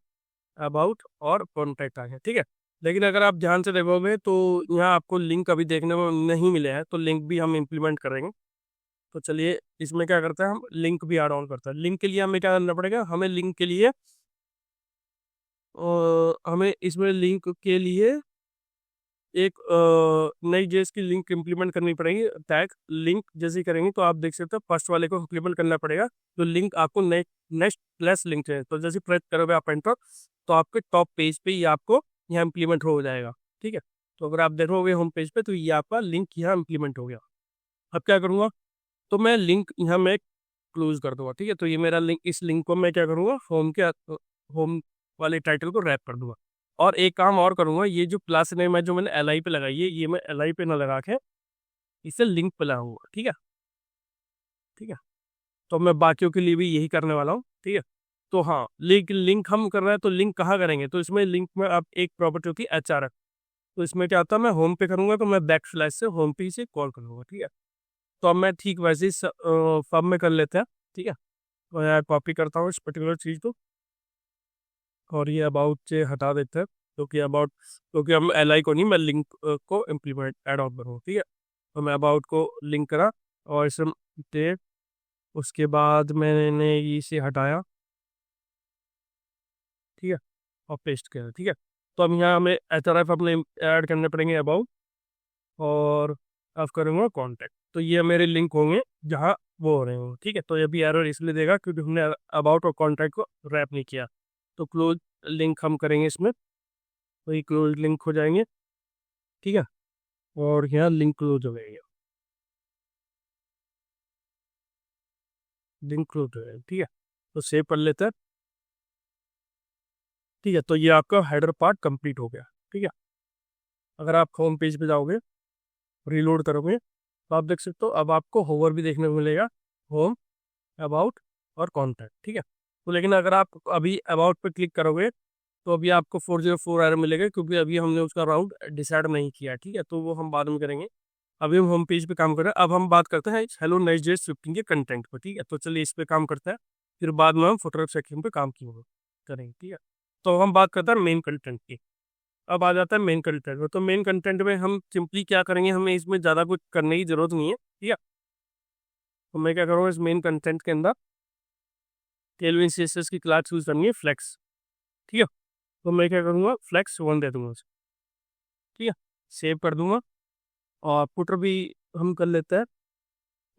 S1: अबाउट और कॉन्टैक्ट आ गया, ठीक है। लेकिन अगर आप ध्यान से देखोगे तो यहाँ आपको लिंक अभी देखने को नहीं मिले हैं, तो लिंक भी हम इम्प्लीमेंट करेंगे। तो चलिए इसमें क्या करते हैं, हम लिंक भी ऐड ऑन करते हैं। लिंक के लिए हमें क्या करना पड़ेगा, हमें लिंक के लिए हमें इसमें लिंक के लिए एक नई जेएस की लिंक इम्प्लीमेंट करनी पड़ेगी। टैग लिंक जैसे करेंगे तो आप देख सकते हो फर्स्ट वाले को इम्प्लीमेंट करना पड़ेगा, तो लिंक आपको नेक्स्ट प्लस लिंक है। तो जैसे प्रेस करोगे आप एंटर, तो आपके टॉप पेज पे ही आपको यहाँ इम्प्लीमेंट हो जाएगा। ठीक है, तो अगर आप देखोगे होम पेज पे तो ये आपका लिंक यहाँ इम्प्लीमेंट हो गया। अब क्या करूँगा, तो मैं लिंक यहाँ मैं क्लोज कर दूंगा। ठीक है, तो ये मेरा लिंक, इस लिंक को मैं क्या करूँगा, होम वाले टाइटल को रैप कर दूंगा। और एक काम और करूँगा, ये जो प्लस नेम है जो मैंने एल आई पे लगाई है, ये मैं एल आई पे ना लगा के इसे लिंक पे लगाऊंगा। ठीक है, ठीक है, तो मैं बाकियों के लिए भी यही करने वाला हूँ। ठीक है, तो हाँ, लिंक हम कर रहे हैं तो लिंक कहाँ करेंगे, तो इसमें लिंक में आप एक प्रॉपर्टी होती है एच आर, तो इसमें क्या होता है, मैं होम पे करूंगा तो मैं बैक स्लैश से होम पे से कॉल करूंगा। ठीक है, तो अब मैं ठीक वैसे ही सब में कर लेते हैं। ठीक है, तो यहाँ कॉपी करता हूँ इस पर्टिकुलर चीज़ को, और ये अबाउट से हटा देते हैं, क्योंकि हम एल आई को नहीं, मैं लिंक को इम्प्लीमेंट एड ऑन करूँगा। ठीक है, तो मैं अबाउट को लिंक करा और इसे दे, उसके बाद मैंने इसे हटाया। ठीक है, और पेस्ट किया। ठीक है, तो अब यहाँ हमें एच आर एफ अपने ऐड करने पड़ेंगे अबाउट, और अब करूँगा कॉन्टैक्ट, तो ये मेरे लिंक होंगे जहाँ वो हो रहे होंगे। ठीक है, तो ये भी एरर इसलिए देगा क्योंकि हमने अबाउट और कॉन्टैक्ट को रैप नहीं किया। तो क्लोज लिंक हम करेंगे इसमें, तो ये क्लोज लिंक हो जाएंगे। ठीक है, और यहाँ लिंक क्लोज हो गएंगे, लिंक क्लोज हो गए। ठीक है, तो सेव कर लेते हैं। ठीक है, तो ये आपका हेडर पार्ट कंप्लीट हो गया। ठीक है, अगर आप होम पेज पे जाओगे, रीलोड करोगे, तो आप देख सकते हो अब आपको होवर भी देखने को मिलेगा, होम, अबाउट और कॉन्टैक्ट। ठीक है, तो लेकिन अगर आप अभी अबाउट पे क्लिक करोगे तो अभी आपको 404 एरर मिलेगा, क्योंकि अभी हमने उसका राउट डिसाइड नहीं किया। ठीक है, तो वो हम बाद में करेंगे, अभी हम होम पेज पे काम कर रहे हैं। अब हम बात करते हैं हेलो नेक्स्ट.जेएस 15 के कंटेंट पर। ठीक है, तो चलिए इस पे काम करते हैं, फिर बाद में हम फोटोग्राफ सेक्शन पे काम किए करेंगे। ठीक है, तो हम बात करते हैं मेन कंटेंट की। अब आ जाता है मेन कंटेंट में, तो मेन कंटेंट में हम सिंपली क्या करेंगे, हमें इसमें ज़्यादा कुछ करने की जरूरत नहीं है। ठीक है, तो मैं क्या करूँगा, इस मेन कंटेंट के अंदर टेलविन सीएसएस की क्लास यूज करनी है फ्लेक्स। ठीक है, तो मैं क्या करूँगा, फ्लेक्स 1 दे दूंगा उसे। ठीक है, सेव कर दूंगा, और फुटर भी हम कर लेते हैं।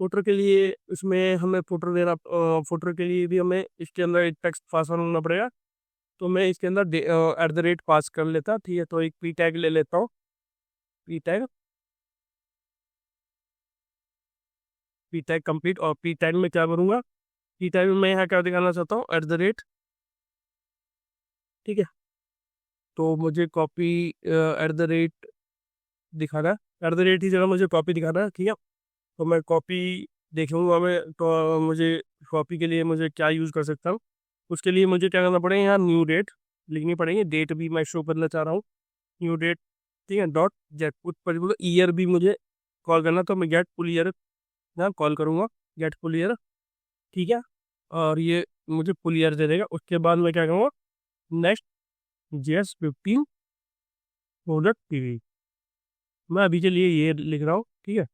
S1: फुटर के लिए इसमें हमें फुटर के लिए भी हमें इसके अंदर एक टेक्स्ट पास होना पड़ेगा, तो मैं इसके अंदर @ पास कर लेता। ठीक है, तो एक पी टैग ले लेता हूँ, P tag, P tag complete, और पी टैग में क्या करूँगा, पी टैग में मैं यहाँ क्या दिखाना चाहता हूँ, @। ठीक है, तो मुझे कॉपी दिखाना है, @ ही जगह मुझे कॉपी दिखाना है। ठीक है, तो मैं कॉपी देखूंगा, मैं तो मुझे कॉपी के लिए मुझे क्या यूज़ कर सकता हूँ, उसके लिए मुझे क्या करना पड़ेगा, यहाँ न्यू डेट लिखनी पड़ेगी, डेट भी मैं शो करना चाह रहा हूँ, न्यू डेट। ठीक है, डॉट गेट, उस पर्टिकुलर ईयर भी मुझे कॉल करना, तो मैं गेट फुल ईयर यहाँ कॉल करूँगा, गेट फुल ईयर। ठीक है, और ये मुझे फुल ईयर दे देगा। उसके बाद मैं क्या करूँगा, Next.js 15 प्रोडक्ट टीवी, मैं अभी के लिए ये लिख रहा हूँ। ठीक है,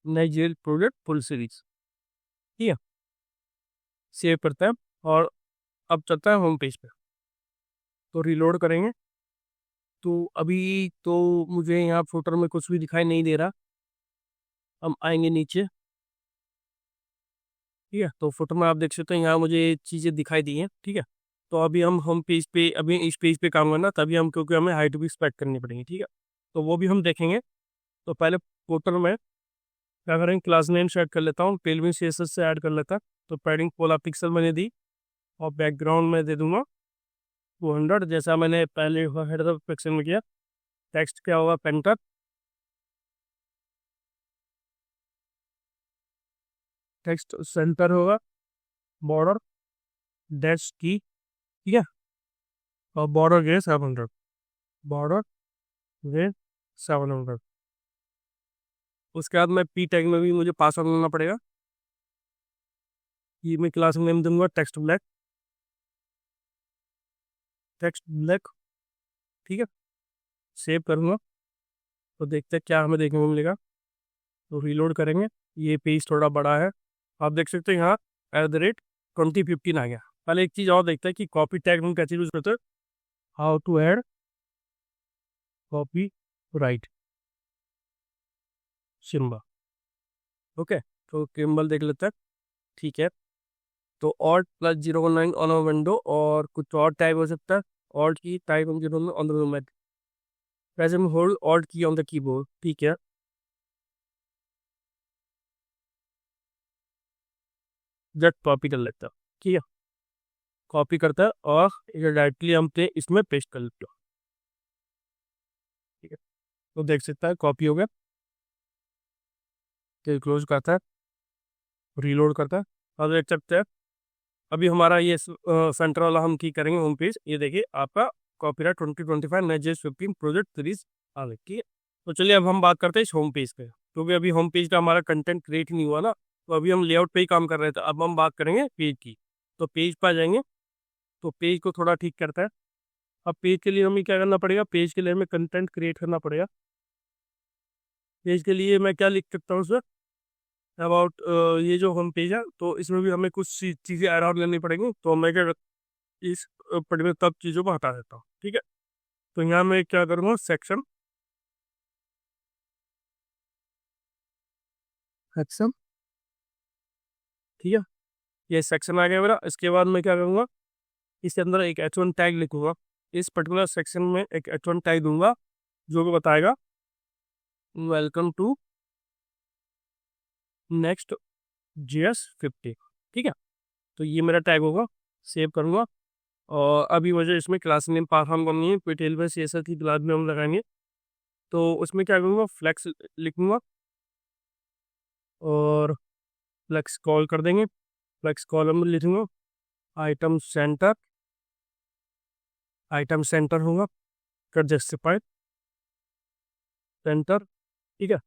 S1: Next.js प्रोडक्ट फुल सीरीज। ठीक है, सेव करते हैं, और अब चलता है होम पेज पे, तो रिलोड करेंगे, तो अभी तो मुझे यहाँ फुटर में कुछ भी दिखाई नहीं दे रहा। हम आएंगे नीचे। ठीक है, तो फुटर में आप देख सकते हैं यहाँ मुझे चीज़ें दिखाई दी हैं। ठीक है, तो अभी हम होम पेज पे, अभी इस पेज पे काम करना, तभी हम, क्योंकि हमें हाइट भी सेट करनी पड़ेगी। ठीक है, तो वो भी हम देखेंगे। तो पहले फुटर में क्या करेंगे, क्लास नेम सेट कर लेता हूँ, पेलविन सीएसएस से ऐड कर लेता। तो पैडिंग 16 पिक्सल मैंने दी, और बैकग्राउंड में दे दूंगा 200, जैसा मैंने पहले हेडर पिक्सल में किया। टेक्स्ट क्या होगा, पेंटर, टेक्स्ट सेंटर होगा, बॉर्डर डैश की। ठीक है, और बॉर्डर गए 700, बॉर्डर गए 700। उसके बाद मैं पी टैग में भी मुझे पासवर्ड लेना पड़ेगा, ये मैं क्लास नेम दूंगा टेक्स्ट ब्लैक, टेक्स्ट ब्लैक। ठीक है, सेव करूँगा, तो देखते हैं क्या हमें देखने को मिलेगा। तो रीलोड करेंगे, ये पेज थोड़ा बड़ा है, आप देख सकते हैं यहाँ @2015 आ गया। पहले एक चीज़ और देखते हैं कि कॉपी टैग हम कैसे यूज करते हैं, how to add copyright symbol. Okay, तो किम्बल देख लेते हैं। ठीक है, तो ऑल्ट +019 ऑन अ विंडो, और कुछ और टाइप हो सकता है, Alt key, type on the mat. Press and hold Alt key on the keyboard. ठीक है, जस्ट कॉपी कर लेता हूँ। ठीक है, कॉपी करता है और इसे डायरेक्टली हम इसमें पेस्ट कर लेते हैं। ठीक है, तो देख सकता है कॉपी हो गया। क्लोज करता है, रीलोड करता है, और देख सकते हैं अभी हमारा ये सेंटर वाला हम की करेंगे होम पेज। ये देखिए आपका कॉपीराइट 2025 Next.js 15 प्रोजेक्ट सीरीज आ गई। ठीक है, तो चलिए अब हम बात करते हैं इस होम पेज पे, क्योंकि अभी होम पेज का हमारा कंटेंट क्रिएट नहीं हुआ ना, तो अभी हम लेआउट पे ही काम कर रहे थे। अब हम बात करेंगे पेज की। तो पेज पर आ जाएंगे, तो पेज को थोड़ा ठीक करता है। अब पेज के लिए हमें क्या करना पड़ेगा, पेज के लिए हमें कंटेंट क्रिएट करना पड़ेगा। पेज के लिए मैं क्या लिख सकता हूँ सर, अबाउट ये जो होम पेज है, तो इसमें भी हमें कुछ चीज़ें ऐड ऑन करनी पड़ेंगी। तो मैं क्या इस पर्टिकुलर तब चीज़ों को हटा देता हूँ। ठीक है, तो यहाँ मैं क्या करूँगा, सेक्शन सेक्शन ठीक है, ये सेक्शन आ गया मेरा। इसके बाद मैं क्या करूँगा, इसके अंदर एक H1 टैग लिखूंगा। इस पर्टिकुलर सेक्शन में एक H1 टैग दूंगा जो कि बताएगा वेलकम टू नेक्स्ट JS 15। ठीक है, तो ये मेरा टैग होगा, सेव करूँगा। और अभी मुझे इसमें क्लास नेम पास ऑन करनी है, कोई टेल बस ऐसा की क्लास में हम लगाएंगे। तो उसमें क्या करूँगा, फ्लेक्स लिखूंगा और फ्लेक्स कॉल कर देंगे। फ्लेक्स कॉलम में लिखूंगा आइटम सेंटर, आइटम सेंटर होगा कर जस्टिफाइड सेंटर। ठीक है,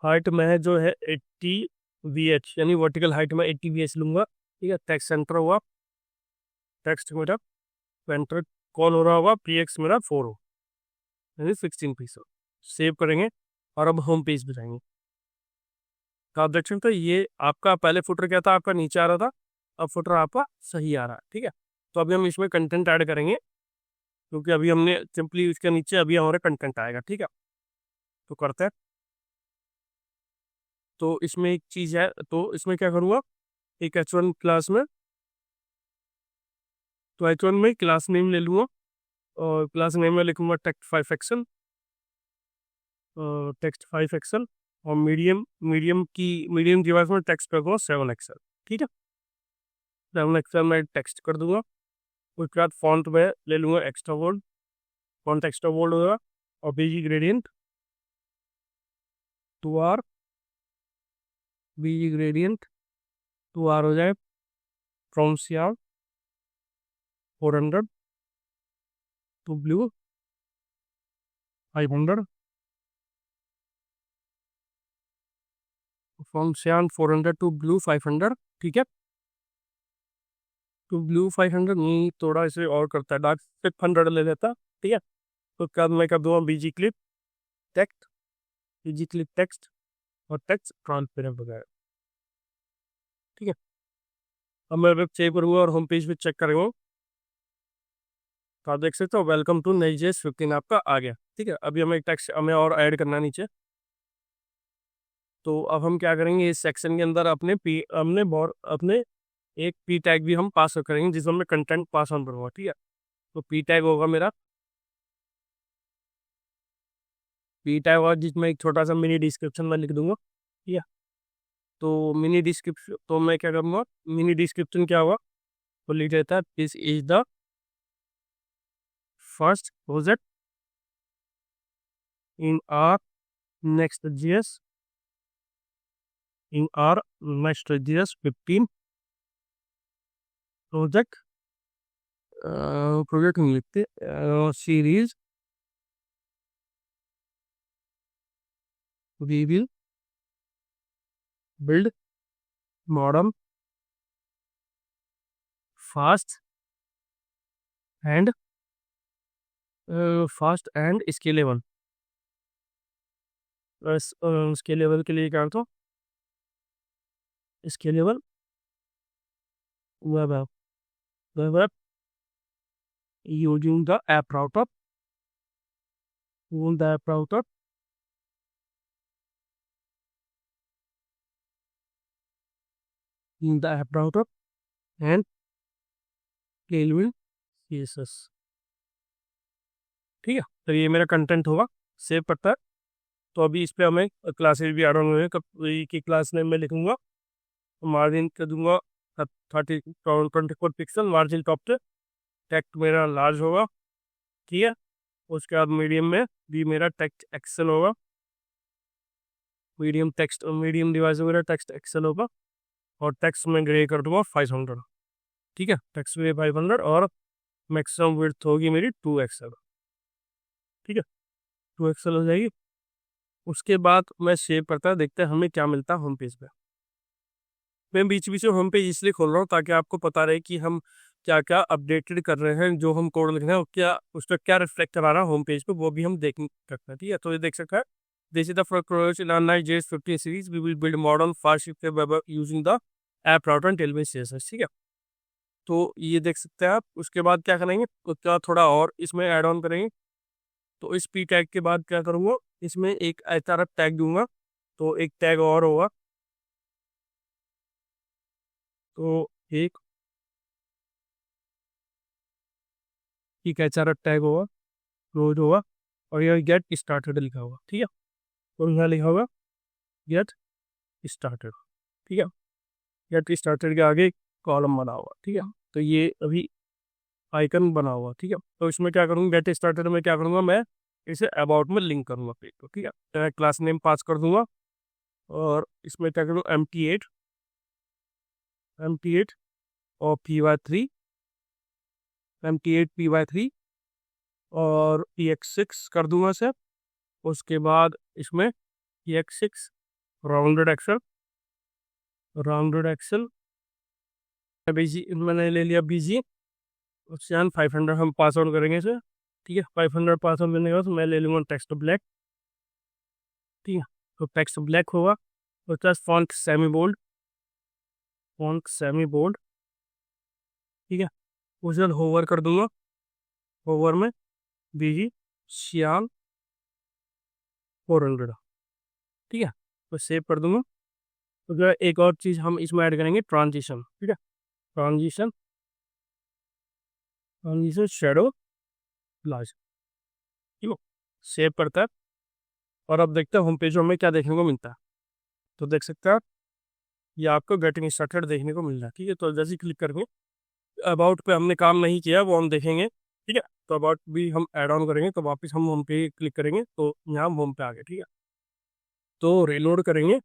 S1: हाइट में जो है 80 VH, यानी वर्टिकल हाइट में 80 VH लूंगा। ठीक है, टेक्स्ट सेंटर हुआ, टेक्स्ट मेरा सेंटर कॉल हो रहा होगा, PX मेरा 4 हो, यानी 16 पीस हो। सेव करेंगे और अब होम पेज पे जाएंगे। तो आप देख सकते हो ये आपका पहले फुटर क्या था, आपका नीचे आ रहा था, अब फुटर आपका सही आ रहा है। ठीक है, तो अभी हम इसमें कंटेंट ऐड करेंगे, क्योंकि अभी हमने सिंपली इसके नीचे अभी हमारा कंटेंट आएगा। ठीक है, तो करते हैं। तो इसमें एक चीज़ है, तो इसमें क्या करूँगा, एक H1 क्लास में, तो H1 में क्लास नेम ले लूँगा और क्लास नेम में लिखूँगा टेक्स्ट 5 एक्सल, टेक्स्ट 5 एक्सल। और मीडियम डिवाइस में टेक्स्ट कर दूँगा 7 एक्सल। ठीक है, 7 एक्सल में टेक्स्ट कर दूंगा। उसके बाद फॉन्ट में ले लूँगा extra bold, font extra bold होगा, और बीजी ग्रेडियंट 2R, बीजी ग्रेडियंट 2R हो जाए, from CR 400 to blue 500, from CR 400 to blue 500। ठीक है, तो ब्लू 500 नहीं, थोड़ा इसे और करता है, डार्क 600 ले लेता। ठीक है, तो कब मैं कर दूंगा बीजी क्लिप टेक्स्ट, बीजी क्लिप टेक्स्ट और टेक्स्ट ट्रांसपेरेंट वगैरह। ठीक है, अब मैं वेब सेव करूँगा और होम पेज पे चेक करूँगा, तो आप देख सकते हो वेलकम टू Next.js 15 आपका आ गया। ठीक है, अभी हमें टेक्स्ट हमें और ऐड करना नीचे। तो अब हम क्या करेंगे, इस सेक्शन के अंदर अपने एक P टैग भी हम पास करेंगे, जिसमें मैं कंटेंट पास ऑन करूँगा। ठीक है, तो P टैग होगा मेरा, P टैग होगा जिसमें एक छोटा सा मिनी डिस्क्रिप्शन में लिख दूंगा। ठीक है, तो मिनी डिस्क्रिप्शन, तो मैं क्या करूँगा, मिनी डिस्क्रिप्शन क्या होगा, तो लिख देता है this is the first project in our Next.js in our Next.js 15 project, project नहीं लिखते, series we will build modern fast and scalable. Scalable के लिए क्या था, scalable web app, web app using the app router, using the app router, using the app router and Tailwind CSS।
S2: ठीक है। तो ये मेरा कंटेंट होगा, सेव करता है। तो अभी इस पर हमें क्लासेस भी ऐड ऑन हुए हैं। की क्लास नेम में लिखूंगा, मार्जिन कर दूंगा 24 पिक्सल मार्जिन टॉप पे। टेक्स्ट मेरा लार्ज होगा, ठीक है। उसके बाद मीडियम में भी मेरा टेक्स्ट एक्सेल होगा, मीडियम डिवाइस में मेरा टेक्स्ट एक्सेल होगा। और टेक्स्ट में ग्रे कर दूंगा 500, ठीक है। टेक्स्ट में 500 और मैक्सिमम विड्थ होगी मेरी 2 एक्सेल, ठीक है। 2 एक्सेल हो जाएगी। उसके बाद मैं सेव करता है, देखते हैं हमें क्या मिलता है होम पेज पे। मैं बीच बीच में होम पेज इसलिए खोल रहा हूँ ताकि आपको पता रहे कि हम क्या क्या अपडेटेड कर रहे हैं, जो हम कोड लिख रहे हैं क्या उस पर क्या रिफ्लेक्ट करा रहा है होम पेज पे, वो भी हम देख सकते हैं, ठीक है। तो ये देख सकते हैं, this is the first in our JS15 series, we will build modern fast shifted web using the app router and tailbase CSS, ठीक है। तो ये देख सकते हैं आप। उसके बाद क्या करेंगे, उसके बाद थोड़ा और इसमें ऐड ऑन करेंगे। तो इस पी टैग के बाद क्या करूँगा, इसमें एक HRF टैग दूंगा, तो एक टैग और होगा। तो एक HRF टैग होगा, क्लोज होगा, और यह गेट स्टार्टेड लिखा होगा, ठीक है। और यहाँ लिखा होगा गेट स्टार्टेड, ठीक है। गेट स्टार्टेड के आगे कॉलम बना हुआ, ठीक है। तो ये अभी आइकन बना हुआ, ठीक है। तो इसमें क्या करूँगा, गेट स्टार्टेड में क्या करूँगा, मैं इसे अबाउट में लिंक करूँगा पेज को, ठीक है। तो मैं क्लास नेम पास कर दूंगा, और इसमें क्या करूँगा, MT8 और PY3, MT8 PY3 और PX6 कर दूंगा सर। उसके बाद इसमें PX6 राउंडेड एक्सेल बीजी मैंने ले लिया, BG। उससे 500 हम पास ऑन करेंगे सर, ठीक है। 500 पास ऑन करने के बाद मैं ले लूँगा टेक्स्ट ब्लैक, ठीक है। तो टेक्स्ट ब्लैक होगा। उसके बाद फॉन्ट सेमी बोल्ड, ठीक है। उसके बाद होवर कर दूंगा, होवर में BG श्याम 400, ठीक है। तो सेव कर दूंगा। तो एक और चीज़ हम इसमें ऐड करेंगे, ट्रांजिशन, ठीक है। ट्रांजिशन ट्रांजिशन शेडो लार्ज, ठीक है। सेव करता है। और अब देखते हैं होम पेज में हमें क्या देखने को मिलता है। तो देख सकते हैं आप, ये आपको गेटिंग स्टार्टेड देखने को मिल रहा है, ठीक है। तो जैसे ही क्लिक करेंगे, अबाउट पे हमने काम नहीं किया वो हम देखेंगे, ठीक है। तो अबाउट भी हम ऐड ऑन करेंगे, तो वापस हम होम पे क्लिक करेंगे, तो यहाँ हम होम पे आ गए, ठीक है। तो रीलोड करेंगे,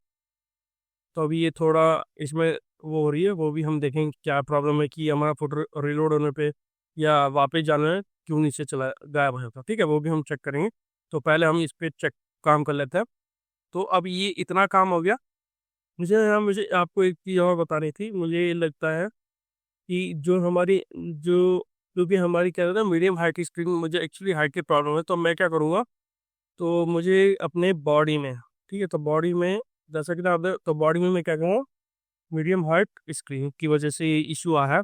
S2: तो अभी ये थोड़ा इसमें वो हो रही है, वो भी हम देखेंगे क्या प्रॉब्लम है कि हमारा फोटो रीलोड होने पे या वापस जाने में क्यों नीचे चला गायब हो जाता है, ठीक है। वो भी हम चेक करेंगे। तो पहले हम इस पे चेक काम कर लेते हैं। तो अब ये इतना काम हो गया। मुझे आपको एक चीज़ और बतानी थी। मुझे ये लगता है कि क्योंकि हमारी क्या कहते हैं मीडियम हाइट की स्क्रीन, मुझे एक्चुअली हाइट की प्रॉब्लम है। तो मैं क्या करूँगा, तो मुझे अपने बॉडी में, ठीक है, तो बॉडी में जैसा कि आप तो बॉडी में मैं क्या करूँगा, मीडियम हाइट स्क्रीन की वजह से ये इशू आया है।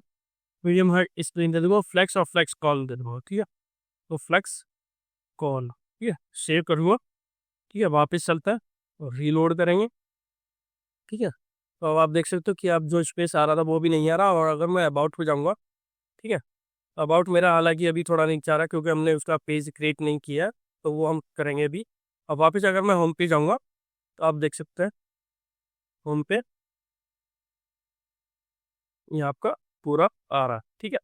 S2: मीडियम हाइट स्क्रीन दे दूँगा, फ्लेक्स और फ्लेक्स कॉल दे दूँगा, ठीक है। तो फ्लेक्स कॉल, ठीक है, सेव करूँगा, ठीक है। वापस चलता है और रीलोड करेंगे, ठीक है। तो अब आप देख सकते हो कि अब जो स्पेस आ रहा था वो भी नहीं आ रहा। और अगर मैं अबाउट पे जाऊँगा, ठीक है, अबाउट मेरा हालांकि अभी थोड़ा नहीं चाह रहा क्योंकि हमने उसका पेज क्रिएट नहीं किया है, तो वो हम करेंगे अभी। अब वापस अगर मैं होम पे जाऊँगा, तो आप देख सकते हैं होम पे ये आपका पूरा आ रहा है, ठीक है।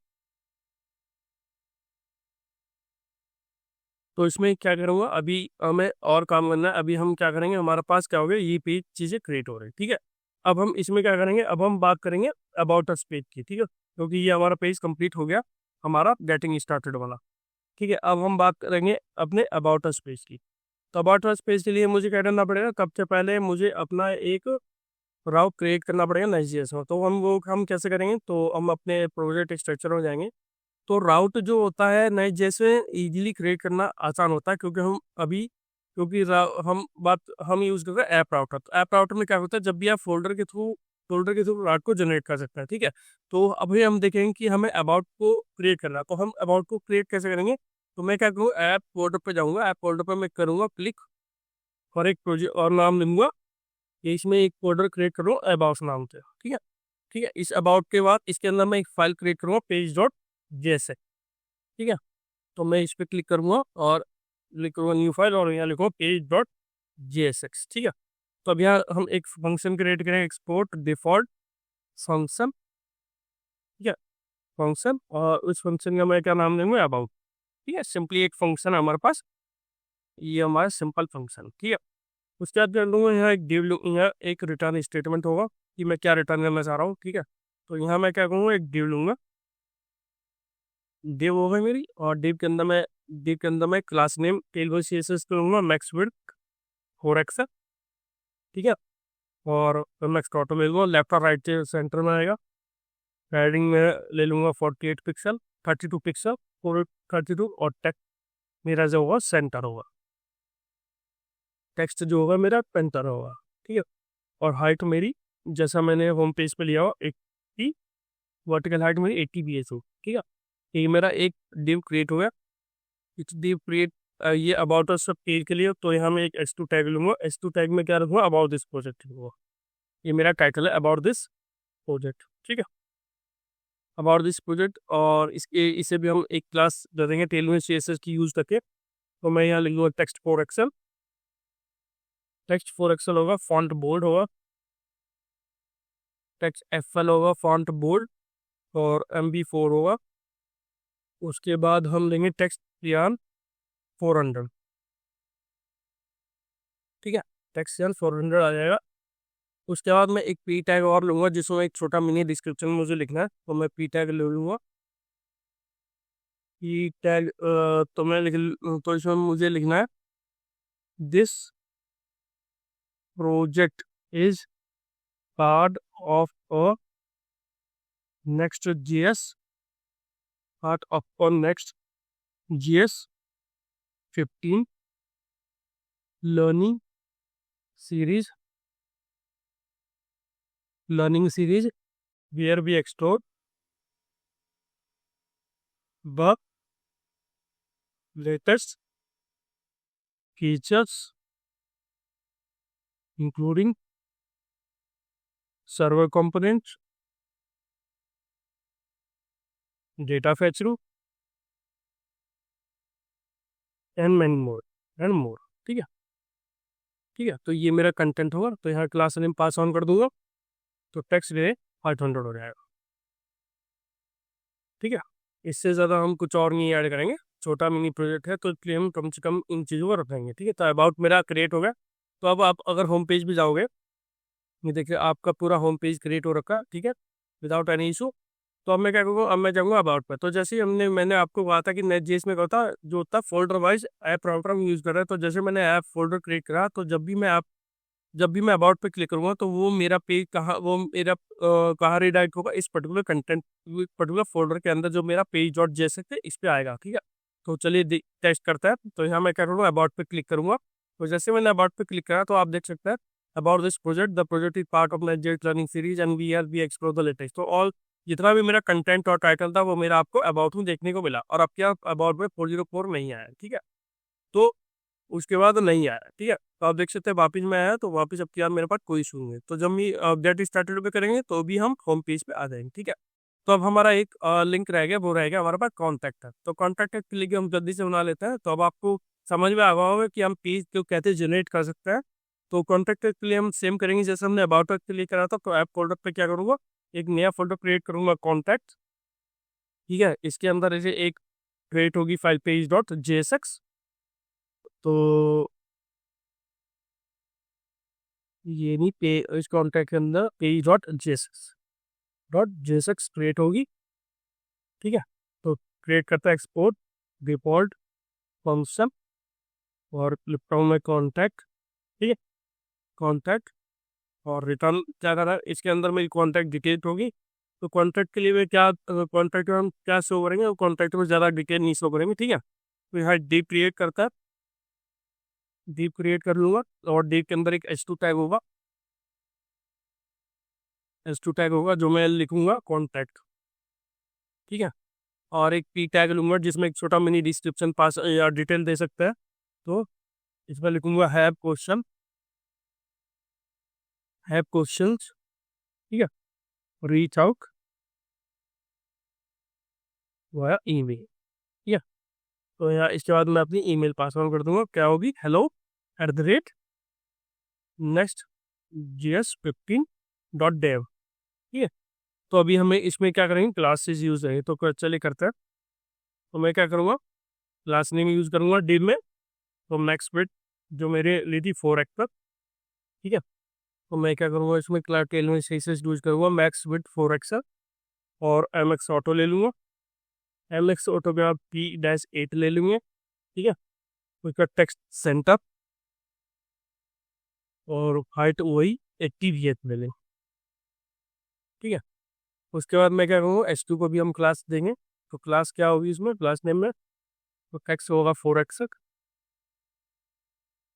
S2: तो इसमें क्या करूँगा, अभी हमें और काम करना है। अभी हम क्या करेंगे, हमारे पास क्या हो गया, ये पेज चीज़ें क्रिएट हो रही है, ठीक है। अब हम इसमें क्या करेंगे, अब हम बात करेंगे अबाउट अस पेज की, ठीक है, क्योंकि ये हमारा पेज कंप्लीट हो गया, हमारा गेटिंग स्टार्टेड वाला, ठीक है। अब हम बात करेंगे अपने अबाउट अस पेज की। तो अबाउट अस पेज के लिए मुझे क्या करना पड़ेगा, सबसे पहले मुझे अपना एक राउट क्रिएट करना पड़ेगा Next.js में। तो हम कैसे करेंगे, तो हम अपने प्रोजेक्ट स्ट्रक्चर में जाएंगे। तो राउट जो होता है Next.js में इजीली क्रिएट करना आसान होता है, क्योंकि हम अभी क्योंकि हम यूज़ करते हैं ऐप राउटर। तो ऐप राउटर में क्या होता है, जब भी आप फोल्डर के थ्रू राउट को जनरेट कर सकते हैं, ठीक है। तो अभी हम देखेंगे कि हमें अबाउट को क्रिएट करना है। तो हम अबाउट को क्रिएट कैसे करेंगे, तो मैं क्या करूँगा, ऐप फोल्डर पर जाऊँगा, ऐप फोल्डर पर मैं करूँगा क्लिक और एक प्रोजेक्ट और नाम लूँगा, ये इसमें एक फोल्डर क्रिएट करूँ अबाउट नाम से, ठीक है। ठीक है, इस अबाउट के बाद इसके अंदर मैं एक फाइल क्रिएट करूँगा पेज.js से, ठीक है। तो मैं इस पर क्लिक करूँगा और लिखूँगा न्यू फाइल और यहाँ लिखूँगा page.jsx। ठीक है, तो अब यहाँ हम एक फंक्शन क्रिएट करेंगे, एक्सपोर्ट डिफॉल्ट फंक्शन। ठीक है, फंक्शन, और उस फंक्शन का मैं क्या नाम देंगे, अबाउट। ठीक है, सिंपली एक फंक्शन है हमारे पास, ये हमारा सिंपल फंक्शन। ठीक है, उसके बाद कर लूँगा यहाँ एक डिव, यहाँ एक रिटर्न स्टेटमेंट होगा कि मैं क्या रिटर्न करना चाह रहा हूँ। ठीक है, तो यहाँ मैं क्या करूँगा, एक डिव लूँगा, डिव होगा मेरी, और डिव के अंदर मैं क्लास नेम टेलवर CSS लूँगा, मैक्स विड्थ 4x। ठीक है, और मैक्स ऑटो ले लूँगा, लेफ्ट और राइट सेंटर में आएगा। पैडिंग में ले लूँगा 48 पिक्सल, 32 पिक्सल, 432, और टेक्स्ट मेरा जो होगा सेंटर होगा, टेक्स्ट जो होगा मेरा पेंटर होगा। ठीक है, और हाइट मेरी जैसा मैंने होम पेज पे लिया हो 80, वर्टिकल हाइट मेरी 80 px हो। ठीक है, ये मेरा एक डिव क्रिएट हो गया। इस डिव क्रिएट ये अबाउट अस सब पेज के लिए, तो यहाँ मैं एक S2 टैग लूँगा। S2 टैग में क्या रखूँगा, अबाउट दिस प्रोजेक्ट होगा। ये मेरा टाइटल है, अबाउट दिस प्रोजेक्ट। ठीक है, अबाउट दिस प्रोजेक्ट, और इसे भी हम एक क्लास दे देंगे टेलवर CSS की यूज़ करके। तो मैं यहाँ लिखूँगा टेक्स्ट 4 एक्सल, टेक्स्ट 4 एक्सल होगा, फॉन्ट बोल्ड होगा, टेक्स्ट FL होगा, फॉन्ट बोल्ड, और MB4 होगा। उसके बाद हम लेंगे टेक्स्ट यान 400। ठीक है, टेक्स्ट यान 400 आ जाएगा। उसके बाद मैं एक पी टैग और लूँगा जिसमें एक छोटा मिनी डिस्क्रिप्शन मुझे लिखना है, तो मैं पी टैग ले लूँगा। पी टैग तो मैं तो इसमें मुझे लिखना है, this project is part of a next GS, part of a next GS 15 learning series, where we explore the latest features including server components, data fetch and many more and more। ठीक है, ठीक है, तो ये मेरा कंटेंट होगा। तो यहाँ क्लास नेम पास ऑन कर दूंगा, तो टेक्स्ट डे 500 हो जाएगा। ठीक है, इससे ज़्यादा हम कुछ और नहीं ऐड करेंगे, छोटा मिनी प्रोजेक्ट है तो इसलिए हम कम से कम इन चीज़ों को रखेंगे। ठीक है, तो अबाउट मेरा क्रिएट हो गया। तो अब आप अगर होम पेज भी जाओगे, ये देखिए आपका पूरा होम पेज क्रिएट हो रखा है। ठीक है, विदाउट एनी इशू। तो अब मैं क्या करूँगा, अब मैं जाऊँगा अबाउट पर। तो जैसे ही मैंने आपको कहा था कि नेटजेएस में क्या होता है, जो होता है फोल्डर वाइज ऐप राउटर हम यूज़ कर रहे हैं। तो जैसे मैंने ऐप फोल्डर क्रिएट करा, तो जब भी मैं अबाउट पे क्लिक करूँगा, तो वो मेरा पेज कहाँ रिडायरेक्ट होगा, इस पर्टिकुलर फोल्डर के अंदर जो मेरा page.jsx है, इस पे आएगा। ठीक है, तो चलिए टेस्ट करते हैं। तो यहाँ मैं क्या करूँगा, अबाउट पे क्लिक करूँगा। तो जैसे मैंने अबाउट पे क्लिक करा, तो आप देख सकते हैं, about this project, the project is part of NextJS learning series and we explore the latest. तो ऑल जितना भी मेरा कंटेंट और टाइटल था, वो मेरा आपको अबाउट में देखने को मिला। और अब क्या, अबाउट में 404 नहीं आया। ठीक है, तो उसके बाद नहीं आया। ठीक है, तो आप देख सकते हैं वापस में आया, तो वापस अब क्या मेरे पास कोई इशू नहीं है। तो जब हम गेट स्टार्टेड पे करेंगे, तो भी हम होम पेज पे आ जाएंगे। ठीक है, तो अब हमारा एक लिंक रह गया, वो रह गया हमारे पास कॉन्टैक्ट है। तो कॉन्टैक्ट के लिए हम जल्दी से बना लेते हैं। तो अब आपको समझ में आ गया होगा कि हम पेज को कैसे जनरेट कर सकते हैं। तो कॉन्टैक्ट के लिए हम सेम करेंगे जैसे हमने अबाउट के लिए करा था। तो ऐप फोल्डर पे क्या करूँगा, एक नया फोल्डर क्रिएट करूँगा, कॉन्टैक्ट। ठीक है, इसके अंदर ऐसे एक क्रिएट होगी फाइल page.jsx। तो ये नहीं पे, इस कॉन्टैक्ट के अंदर page.jsx क्रिएट होगी। ठीक है, तो क्रिएट करता है एक्सपोर्ट डिफॉल्ट फंक्शन, और लिखता हूँ मैं कॉन्टैक्ट। ठीक है, कॉन्टैक्ट, और रिटर्न क्या कर रहा है, इसके अंदर मेरी कॉन्टैक्ट डिटेल होगी। तो कॉन्टैक्ट के लिए मैं क्या, कॉन्टैक्ट में हम क्या शो करेंगे, वो कॉन्टैक्ट में ज़्यादा डिटेल नहीं शो करेंगे। ठीक है, तो यहाँ डीप क्रिएट करता है, डीप क्रिएट कर लूँगा, और डीप के अंदर एक S2 टैग होगा, S2 टैग होगा जो मैं लिखूंगा कॉन्टैक्ट। ठीक है, और एक पी टैग लूंगा जिसमें एक छोटा मिनी डिस्क्रिप्शन पास या डिटेल दे सकते हैं। तो इसमें लिखूंगा हैव क्वेश्चन, हैव क्वेश्चंस। ठीक है, रीच आउट वाया ईमेल। ठीक है, तो यहाँ इसके बाद मैं अपनी ईमेल पासवर्ड कर दूंगा, क्या होगी, hello@nextjs15.dev। ठीक है, तो अभी हमें इसमें क्या करेंगे, क्लासेस यूज है, तो चलिए करते हैं। तो मैं क्या करूँगा, क्लास नेम यूज करूँगा div में, तो मैक्स विड्थ जो मेरे ली थी 4x तक। ठीक है, तो मैं क्या करूँगा, इसमें क्लास टेल में सही से यूज करूँगा मैक्स विड्थ 4x और mx ऑटो ले लूँगा। mx ऑटो में आप p-8 ले लूँगे। ठीक है, उसका टेक्स्ट सेंटर और हाइट वही 80 VH ले लें। ठीक है, उसके बाद मैं क्या करूँगा, h2 को भी हम क्लास देंगे। तो क्लास क्या होगी इसमें, क्लास नेम में तो टेक्स्ट होगा 4x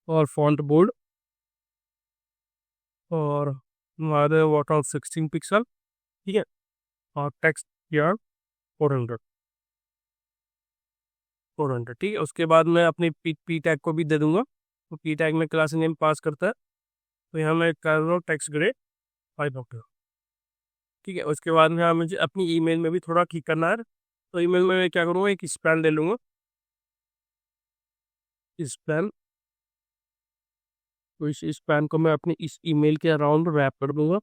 S2: और फॉन्ट बोल्ड और हमारे वाटर 16 पिक्सल। ठीक है, और टेक्स्ट यार 400। ठीक है, उसके बाद मैं अपनी पी टैग को भी दे दूंगा। तो पी टैग में क्लास नेम पास करता है, तो यहाँ मैं कर रहा हूँ टेक्स्ट ग्रेड 5 ठीक है, उसके बाद में मुझे अपनी ईमेल में भी थोड़ा ठीक करना है। तो ईमेल में मैं क्या करूँगा, एक स्पैन ले लूँगा, स्पैन। तो इस स्पैन को मैं अपने इस ईमेल के अराउंड रैप कर दूंगा।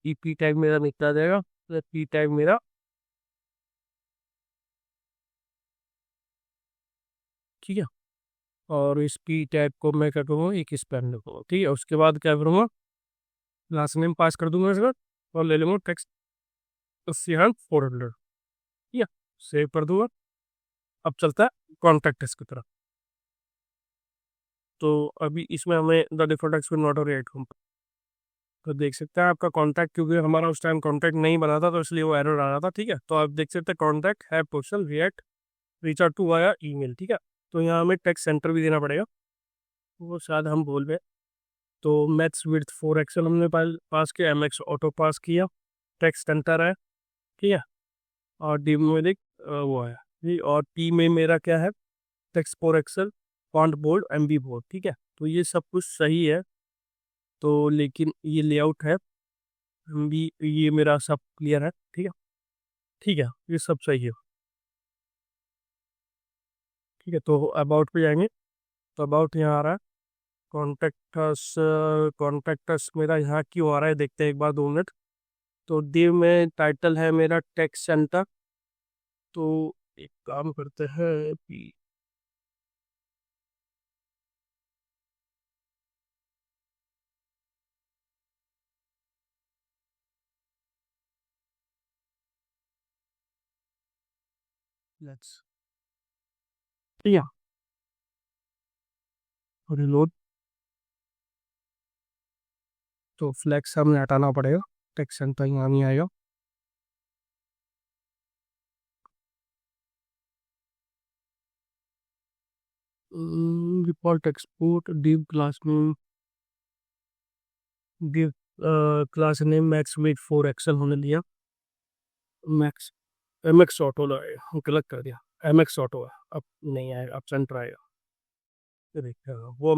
S2: पी टैग मेरा निकला जाएगा, तो पी टैग मेरा, ठीक है, और इस पी टैग को मैं क्या करूँगा, एक स्पैन लिखूँगा। ठीक है, उसके बाद क्या करूँगा, लास्ट नेम पास कर दूंगा इसका और ले लूँगा टेक्स्ट 400। ठीक है, सेव कर दूंगा। अब चलता है कॉन्टैक्ट की तरफ। तो अभी इसमें हमें the default text will not react home, तो देख सकते हैं आपका कॉन्टैक्ट, क्योंकि हमारा उस टाइम कॉन्टैक्ट नहीं बना था तो इसलिए वो एरर आ रहा था। ठीक है, तो आप देख सकते हैं कॉन्टैक्ट है postal react reach out to via email. ठीक है, तो यहाँ हमें टेक्स्ट सेंटर भी देना पड़ेगा, वो शायद हम भूल गए। तो मैक्स विड्थ 4x हमने पास किया, mx ऑटो पास किया, टेक्स्ट सेंटर है। ठीक है, और डी में देख वो है जी, और पी में मेरा क्या है, text 4 font bold MB board. ठीक है, तो ये सब कुछ सही है। तो लेकिन ये लेआउट है MB, ये मेरा सब क्लियर है। ठीक है, ठीक है, ये सब सही है। ठीक है, तो अबाउट पे जाएंगे, तो अबाउट यहाँ आ रहा है, कॉन्टेक्टस। कॉन्टेक्टस मेरा यहाँ क्यों आ रहा है, देखते हैं एक बार, 2 मिनट। तो दिव में टाइटल है मेरा टेक्स्ट सेंटर। तो एक काम करते हैं, लेट्स, ठीक है, रिलोड। तो फ्लैक्स हमें हटाना पड़ेगा, टेक्स्ट सेंटर यहाँ नहीं आएगा। डिफॉल्ट एक्सपोर्ट डिव क्लास में, div class name max with 4 होने दिया, मैक्स MX ऑटो लगाएगा, गलत कर दिया, MX ऑटो है, अब नहीं आएगा, अब सेंटर आएगा। ये देखिएगा, वो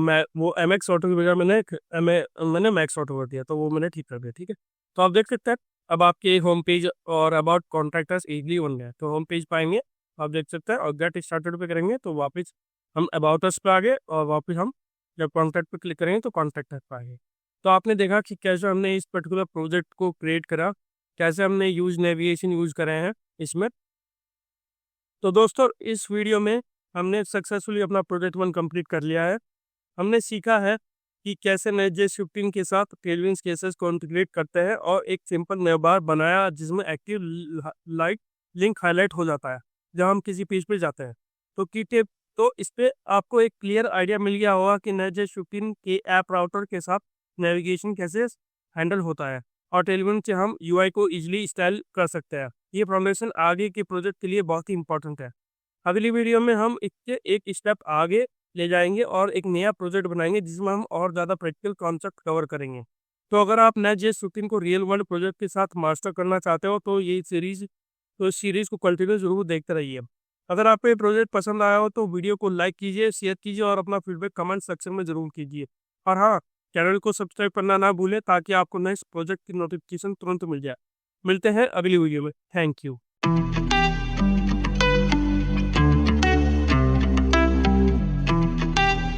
S2: MX ऑटो की बजाय मैंने मैक्स ऑटो कर दिया, तो वो मैंने ठीक कर दिया। ठीक है, तो आप देख सकते हैं अब आपके होम पेज और अबाउट कॉन्टैक्टर्स इजली बन गया। तो होम पेज पाएंगे, आप देख सकते हैं, और गेट स्टार्टेड पे करेंगे तो वापस हम अबाउट अस पे आ गए, और वापस हम जब कॉन्टैक्ट पे क्लिक करेंगे तो कॉन्टैक्ट पे आएंगे। तो आपने देखा कि कैसे हमने इस पर्टिकुलर प्रोजेक्ट को क्रिएट करा, कैसे हमने यूज नेविगेशन यूज करे हैं इसमें। तो दोस्तों, इस वीडियो में हमने सक्सेसफुली अपना प्रोजेक्ट 1 कंप्लीट कर लिया है। हमने सीखा है कि कैसे Next.js 15 के साथ टेलविंड्स केसेस को इंटीग्रेट करते हैं, और एक सिंपल नया बार बनाया जिसमें एक्टिव लाइट लिंक हाईलाइट हो जाता है जब हम किसी पेज पे जाते हैं। तो की टिप, तो इस पे आपको एक क्लियर आइडिया मिल गया होगा कि Next.js 15 के ऐप राउटर के साथ नेविगेशन कैसे हैंडल होता है, और टेलविंड से हम UI को इजीली स्टाइल कर सकते हैं। ये फाउंडेशन आगे के प्रोजेक्ट के लिए बहुत ही इंपॉर्टेंट है। अगली वीडियो में हम इससे एक स्टेप आगे ले जाएंगे और एक नया प्रोजेक्ट बनाएंगे जिसमें हम और ज़्यादा प्रैक्टिकल कॉन्सेप्ट कवर करेंगे। तो अगर आप Next.js 15 को रियल वर्ल्ड प्रोजेक्ट के साथ मास्टर करना चाहते हो तो इस सीरीज़ को कंटिन्यू जरूर देखते रहिए। अगर आपको ये प्रोजेक्ट पसंद आया हो तो वीडियो को लाइक कीजिए, शेयर कीजिए और अपना फीडबैक कमेंट सेक्शन में ज़रूर कीजिए। और हाँ, चैनल को सब्सक्राइब करना ना भूलें ताकि आपको नेक्स्ट प्रोजेक्ट की नोटिफिकेशन तुरंत मिल जाए। मिलते हैं अगली वीडियो में। Thank you.